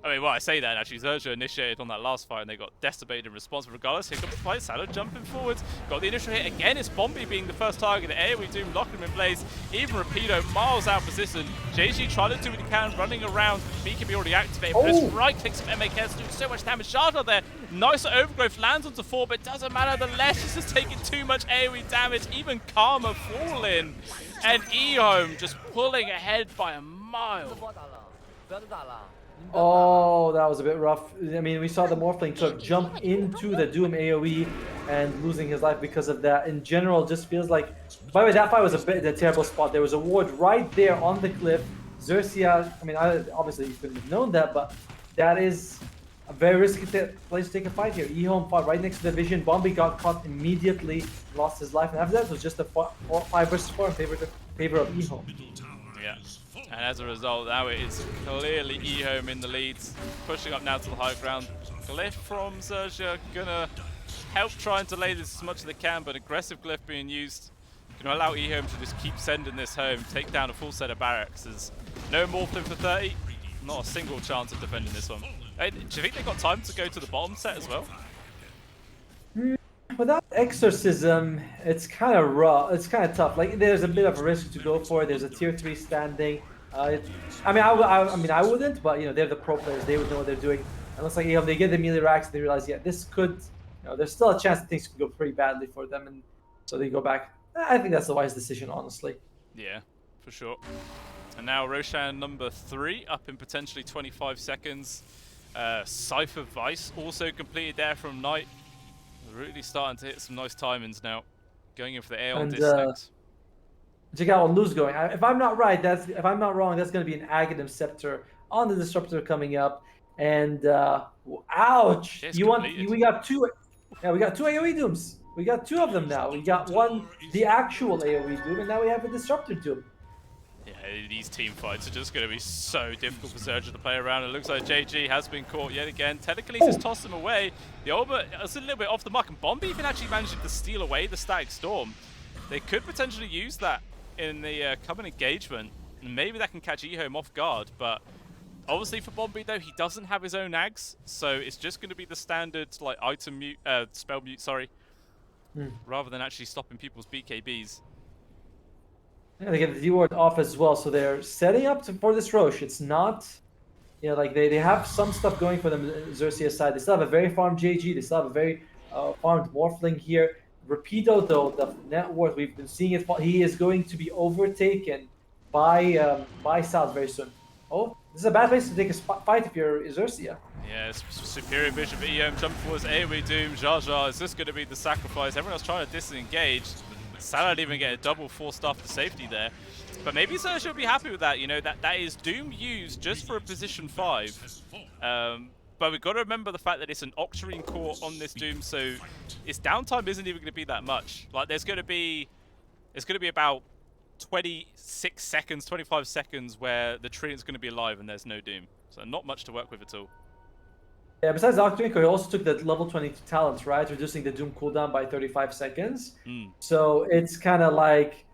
I mean, well, I say that actually. XERXIA initiated on that last fight and they got decimated in response. But regardless, here comes the fight. Salah jumping forwards. Got the initial hit again. It's Bombi being the first target. The AoE Doom locking him in place. Even Rapido miles out position. JG trying to do what he can, running around. BKB already activated. But just right clicks of MAKS doing so much damage. Shard there. Nice overgrowth lands onto 4, but it doesn't matter. The Lesh is just taking too much AoE damage. Even Karma falling. And EHOME just pulling ahead by a mile. Oh, that was a bit rough. I mean, we saw the Morphling Cook jump into the Doom AoE and losing his life because of that. In general, just feels like... By the way, that fight was a bit a terrible spot. There was a ward right there on the cliff. XERXIA, I mean, obviously you couldn't have known that, but that is a very risky place to take a fight here. EHOME fought right next to the Vision. Bombi got caught immediately, lost his life, and after that it was just a 5 versus 4 in favor of EHOME. Yeah. And as a result, now it is clearly EHOME in the lead, pushing up now to the high ground. Glyph from XERXIA gonna help try and delay this as much as they can, but aggressive Glyph being used gonna allow EHOME to just keep sending this home, take down a full set of barracks. There's no Morphling for 30, not a single chance of defending this one. Hey, do you think they got time to go to the bottom set as well? Without Exorcism, it's kind of raw. It's kind of tough. Like, there's a bit of a risk to go for. There's a tier 3 standing. I mean, I wouldn't, but you know, they're the pro players. They would know what they're doing. And looks like, you know, they get the melee racks. They realize, yeah, this could, you know, there's still a chance that things could go pretty badly for them, and so they go back. I think that's the wise decision, honestly. Yeah, for sure. And now Roshan number 3 up in potentially 25 seconds. Cypher Vice also completed there from Knight. Really starting to hit some nice timings now. Going in for the Aeon And Disconnect. check out what Lou's going. If I'm not right, if I'm not wrong, that's going to be an Aghanim Scepter on the Disruptor coming up. And ouch! Yeah, it's You want? completed. We got two. Yeah, we got two AOE Dooms. We got two of them now. We got one, the actual AOE Doom, and now we have a Disruptor Doom. Yeah, these team fights are just going to be so difficult for Zerja to play around. It looks like JG has been caught yet again. Telekinesis tossed him away. The ultimate is a little bit off the mark, and Bombi even actually managed to steal away the Static Storm. They could potentially use that in the coming engagement, and maybe that can catch EHOME off guard, but obviously for Bombi though, he doesn't have his own Ags, so it's just going to be the standard like item mute, spell mute, sorry, rather than actually stopping people's BKBs. Yeah, they get the D-ward off as well, so they're setting up for this Roche. It's not, you know, like they have some stuff going for them, XERXIA side. They still have a very farmed JG. They still have a very farmed Morphling here. Rapido, though, the net worth, we've been seeing it, he is going to be overtaken by Salz very soon. Oh, this is a bad place to take a fight if you're XERXIA. Yeah, it's superior vision for EHOME, jumping towards AoE Doom. Jaja, is this going to be the sacrifice? Everyone else trying to disengage. Salah even get a double forced after safety there. But maybe Zerja will be happy with that, you know, that is Doom used just for a position 5. But we've got to remember the fact that it's an Octarine core on this Doom, so its downtime isn't even going to be that much. Like, it's going to be about 26 seconds, 25 seconds where the Treant's going to be alive and there's no Doom. So not much to work with at all. Yeah, besides the Octarine core, he also took the level 20 talents, right? Reducing the Doom cooldown by 35 seconds. So it's kind of like,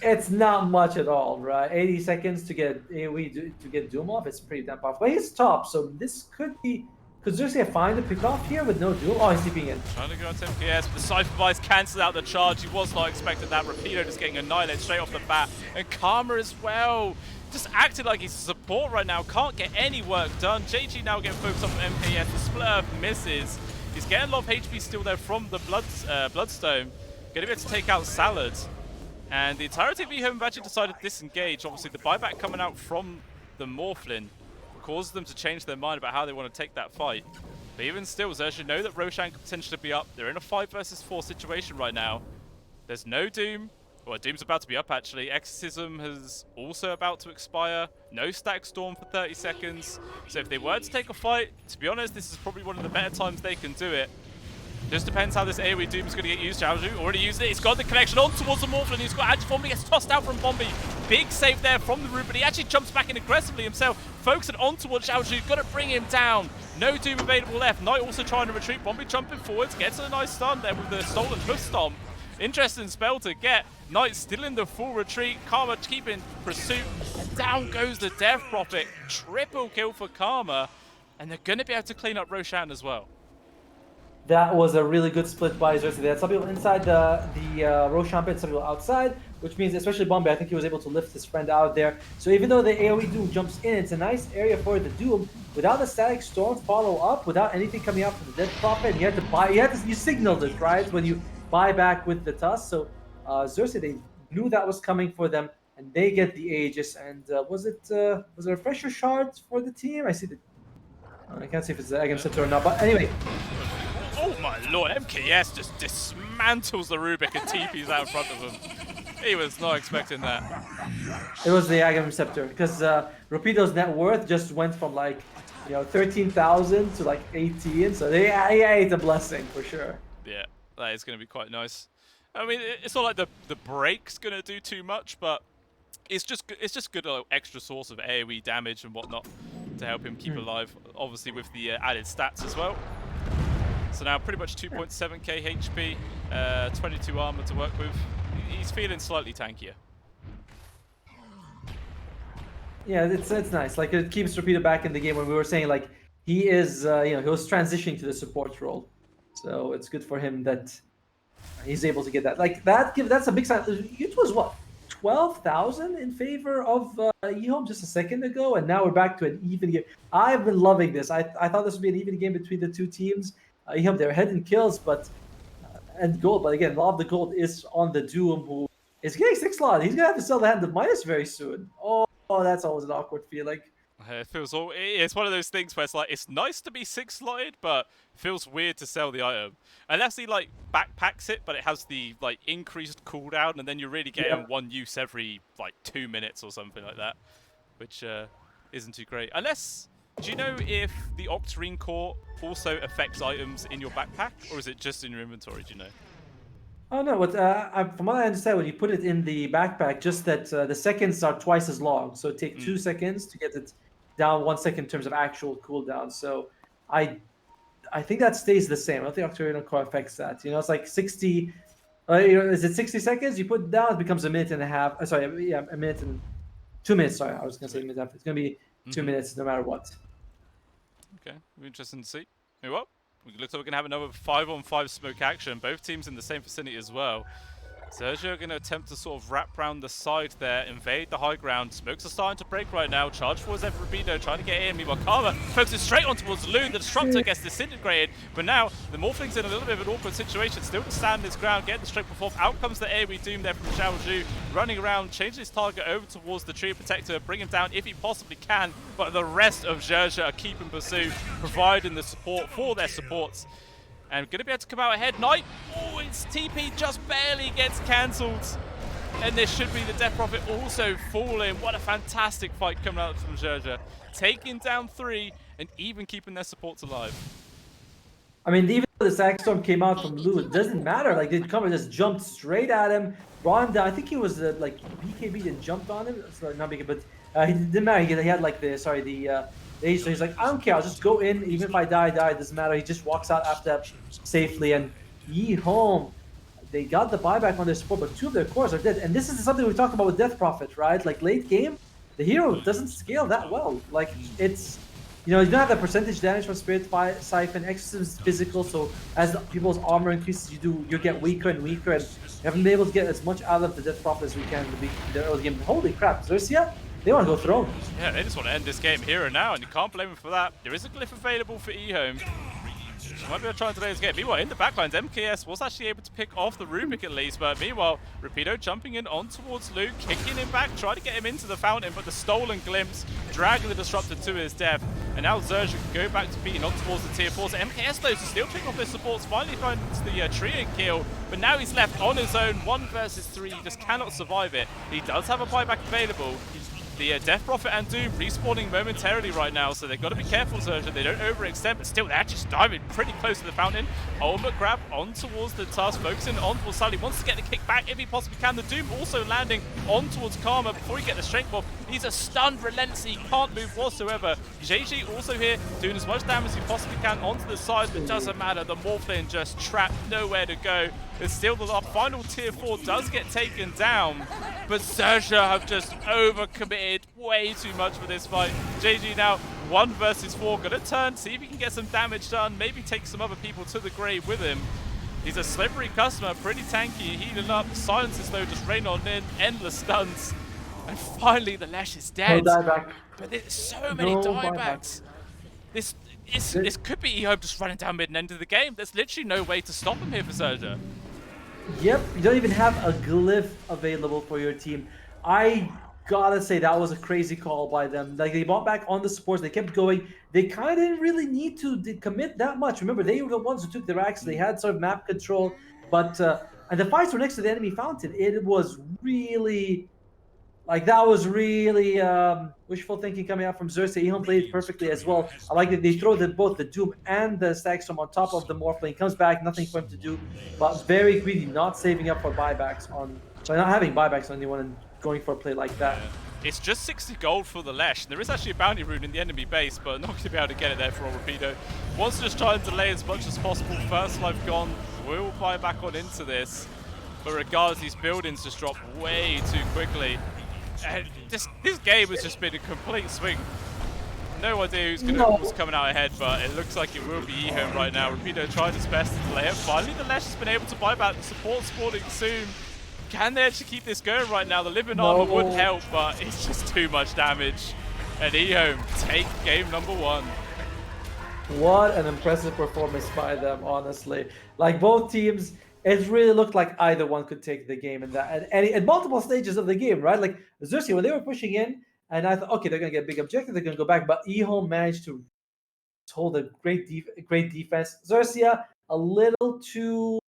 it's not much at all, right? 80 seconds to get AoE to get Doom off, it's pretty damn powerful. But he's top, so this could be... Could XERXIA find a pick off here with no Doom? Oh, he's TPing in. Trying to go on 10 PS, but the Cypher Vice cancels out the charge. He was not expecting that. Rapido just getting annihilated straight off the bat. And Karma as well. Just acting like he's a support right now. Can't get any work done. JG now getting focused on MKS. The Split Earth misses. He's getting a lot of HP still there from the Bloodstone. Gonna be able to take out Salad. And the entirety of EHOME have actually decided to disengage. Obviously, the buyback coming out from the Morphlin causes them to change their mind about how they want to take that fight. But even still, Zerja know that Roshan could potentially be up. They're in a 5 versus 4 situation right now. There's no Doom. Well, Doom's about to be up, actually. Exorcism is also about to expire. No Static Storm for 30 seconds. So if they were to take a fight, to be honest, this is probably one of the better times they can do it. Just depends how this AoE Doom is going to get used. Xiaozhu already used it. He's got the connection on towards the Morphlin. He's got Antiform. He gets tossed out from Bombi. Big save there from the Root, but he actually jumps back in aggressively himself. Focusing on towards Xiaozhu. Got to bring him down. No Doom available left. Knight also trying to retreat. Bombi jumping forwards. Gets a nice stun there with the stolen hoof stomp. Interesting spell to get. Knight still in the full retreat. Karma keeping pursuit. And down goes the Death Prophet. Triple kill for Karma. And they're going to be able to clean up Roshan as well. That was a really good split by XERXIA. They had some people inside the Roshan pit, some people outside, which means, especially Bombay, I think he was able to lift his friend out there. So even though the AoE Doom jumps in, it's a nice area for the Doom. Without the Static Storm follow up, without anything coming out from the Death Prophet, you had to buy, you signaled it, right? When you buy back with the Tusk. So XERXIA, they knew that was coming for them, and they get the Aegis. And was it a Refresher Shard for the team? I see the... I can't see if it's the Aghanim Scepter or not, but anyway. Oh my lord, MKS just dismantles the Rubik and TP's out in front of him. He was not expecting that. It was the Aghanim Scepter, because Rapido's net worth just went from like, 13,000 to like 18, so he ate a blessing for sure. Yeah, that is going to be quite nice. I mean, it's not like the break's going to do too much, but it's just good extra source of AoE damage and whatnot to help him keep alive, obviously with the added stats as well. So now pretty much 2.7k HP, 22 armor to work with. He's feeling slightly tankier. Yeah, it's nice. Like, it keeps Rapido back in the game when we were saying like he is, he was transitioning to the support role. So it's good for him that he's able to get that. Like that's a big sign. It was what, 12,000 in favor of EHOME just a second ago, and now we're back to an even game. I've been loving this. I thought this would be an even game between the two teams. EHOME, they're ahead in kills, but and gold. But again, a lot of the gold is on the Doom, who is getting 6 slot. He's gonna have to sell the Hand of Midas very soon. Oh, that's always an awkward feeling. It feels all. It's one of those things where it's like it's nice to be 6-slotted, but it feels weird to sell the item unless he like backpacks it, but it has the like increased cooldown, and then you're really getting Yeah. one use every like 2 minutes or something like that, which isn't too great. Unless, do you know if the Octarine core also affects items in your backpack, or is it just in your inventory? Do you know? Oh no, from what I understand, when you put it in the backpack, just that the seconds are twice as long. So it takes 2 seconds to get it down 1 second in terms of actual cooldown. So I I think that stays the same. I don't think Octarine core affects that. You know, it's like 60. Is it 60 seconds? You put it down, it becomes a minute and a half. Sorry, yeah, a minute and 2 minutes. Sorry, I was gonna say a minute and a half. It's gonna be 2 minutes no matter what. Okay, interesting to see. You know what? It looks like we're going to have another 5-on-5 smoke action. Both teams in the same vicinity as well. XERXIA are going to attempt to sort of wrap around the side there, invade the high ground. Smokes are starting to break right now. Charge forwards every Rapido, trying to get in. Meanwhile, Karma focuses straight on towards Loon. The Disruptor gets disintegrated. But now, the Morphling's in a little bit of an awkward situation. Still to stand his ground, getting the straight before. Out comes the AoE Doom there from Xiao Zhu. Running around, changing his target over towards the Tree Protector. Bring him down if he possibly can. But the rest of XERXIA are keeping pursuit, providing the support for their supports. And going to be able to come out ahead. Knight, oh, its TP just barely gets cancelled. And there should be the Death Prophet also falling. What a fantastic fight coming out from XERXIA. Taking down 3 and even keeping their supports alive. I mean, even though the Sack Storm came out from Lou, it doesn't matter. Like, the cover just jumped straight at him, brought him down. I think he was like BKB that jumped on him. Sorry, not BKB, but he didn't matter. He had like the age. So he's like, I don't care. I'll just go in. Even if I die, it doesn't matter. He just walks out after that safely. And EHOME, they got the buyback on their support, but 2 of their cores are dead. And this is something we talked about with Death Prophet, right? Like, late game, the hero doesn't scale that well. Like, it's, you know, you don't have the percentage damage from Spirit Siphon. Exorcism is physical, so as people's armor increases, you get weaker and weaker, and you haven't been able to get as much out of the Death Prophet as we can in the early game. Holy crap, XERXIA, they want to go throne. Yeah, they just want to end this game here and now, and you can't blame them for that. There is a glyph available for EHOME. Might be able to try and delay this game. Meanwhile, in the backlines, MKS was actually able to pick off the Rubik at least, but meanwhile, Rapido jumping in on towards Luke, kicking him back, trying to get him into the fountain, but the stolen glimpse, dragging the Disruptor to his death. And now XERXIA can go back to beating on towards the tier 4. So MKS though, to still pick off his supports, finally finds the Treant kill, but now he's left on his own, 1 versus 3, he just cannot survive it. He does have a buyback available. The Death Prophet and Doom respawning momentarily right now, so they've got to be careful, XERXIA. They don't overextend, but still, they're actually diving pretty close to the fountain. Ultimate grab on towards the Tusk, focusing on towards Sully. Wants to get the kick back if he possibly can. The Doom also landing on towards Karma before he gets the strength buff. He's a stunned relentlessly, he can't move whatsoever. JG also here, doing as much damage as he possibly can onto the sides, but it doesn't matter. The Morphling just trapped, nowhere to go. But still, the final tier 4 does get taken down, but XERXIA have just overcommitted way too much for this fight. JG now 1 versus 4, gonna turn, see if he can get some damage done, maybe take some other people to the grave with him. He's a slippery customer, pretty tanky, healing up, silences though just rain on in, endless stuns. And finally the Lesh is dead. No dieback. But there's so many diebacks. This could be EHOME just running down mid and end of the game. There's literally no way to stop him here for XERXIA. Yep, you don't even have a glyph available for your team. I gotta say that was a crazy call by them. Like, they bought back on the supports, they kept going. They kind of didn't really need to commit that much. Remember, they were the ones who took the racks. They had sort of map control, but and the fights were next to the enemy fountain. It was really, like, that was really wishful thinking coming out from XERXIA. EHOME played perfectly as well. I like that they throw both the Doom and the Stackstorm on top of the Morphling. Comes back, nothing for him to do, but very greedy, not saving up for buybacks on, so not having buybacks on anyone and going for a play like that. Yeah. It's just 60 gold for the Lesh. There is actually a bounty rune in the enemy base, but not going to be able to get it there for Rapido. Wants to just try and delay as much as possible. First life gone. Will buy back on into this, but regardless, these buildings just drop way too quickly. And this game has just been a complete swing. No idea who's coming out ahead, but it looks like it will be EHOME right now. Rapido tried his best to delay it. Finally, the Lesh has been able to buy back. The support spawning soon. Can they actually keep this going right now? The living armor would help, but it's just too much damage. And EHOME take game number 1. What an impressive performance by them, honestly. Like, both teams, it really looked like either one could take the game in that at multiple stages of the game, right? Like XERXIA, when they were pushing in, And I thought, okay, they're gonna get a big objective, they're gonna go back, but EHOME managed to hold a great defense. XERXIA a little too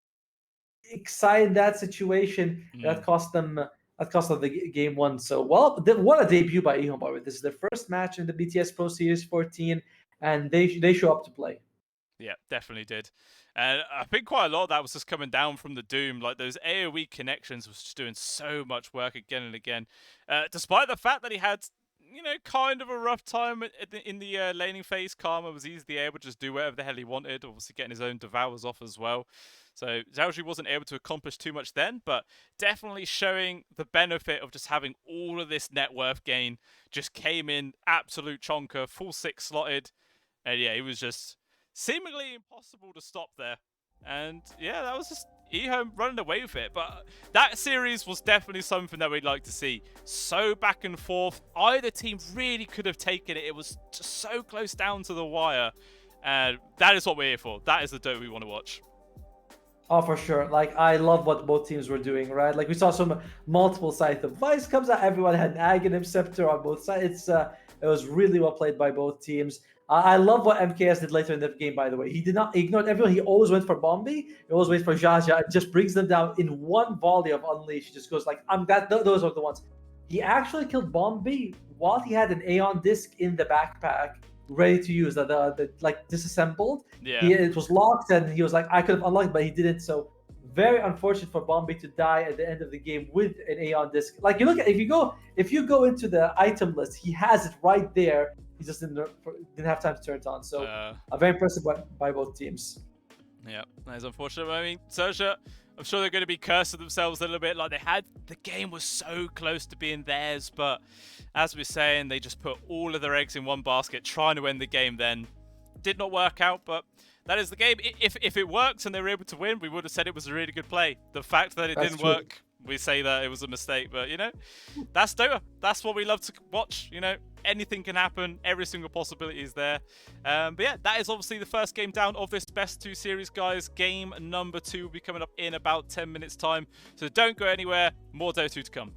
excited in that situation. That cost them. That cost them the game one. So well, what a debut by EHOME. By the way, this is their first match in the BTS Pro Series 14, and they show up to play. Yeah, definitely did. And I think quite a lot of that was just coming down from the Doom. Like those AoE connections was just doing so much work again and again. Despite the fact that he had, kind of a rough time in the laning phase, Karma was easily able to just do whatever the hell he wanted, obviously getting his own devours off as well. So Zhao wasn't able to accomplish too much then, but definitely showing the benefit of just having all of this net worth gain. Just came in absolute chonker, full 6 slotted. And yeah, it was just seemingly impossible to stop there. And yeah, that was just EHOME running away with it. But that series was definitely something that we'd like to see. So back and forth. Either team really could have taken it. It was just so close down to the wire. And that is what we're here for. That is the Dota we want to watch. Oh, for sure. Like, I love what both teams were doing, right? Like, we saw some multiple sides. The Vice comes out, everyone had an Aghanim Scepter on both sides. It was really well played by both teams. I love what MKS did later in the game, by the way. He did not ignore everyone. He always went for Bombi. He always went for Jaja. And just brings them down in one volley of Unleash. He just goes like, those are the ones. He actually killed Bombi while he had an Aeon disc in the backpack, ready to use, the like disassembled. Yeah. It was locked, and he was like, I could have unlocked, but he didn't. So very unfortunate for Bombi to die at the end of the game with an Aeon disc. Like, you look at, if you go into the item list, he has it right there. He just didn't have time to turn it on. So very impressive by both teams. Yeah, that is unfortunate. I mean, XERXIA, I'm sure they're going to be cursing themselves a little bit. Like, the game was so close to being theirs, but as we're saying, they just put all of their eggs in one basket, trying to win the game then. Did not work out, but that is the game. If it works and they were able to win, we would have said it was a really good play. The fact that it didn't work, we say that it was a mistake. But, that's Dota. That's what we love to watch, Anything can happen. Every single possibility is there. But yeah, that is obviously the first game down of this best 2 series, guys. Game number 2 will be coming up in about 10 minutes time. So don't go anywhere. More Dota 2 to come.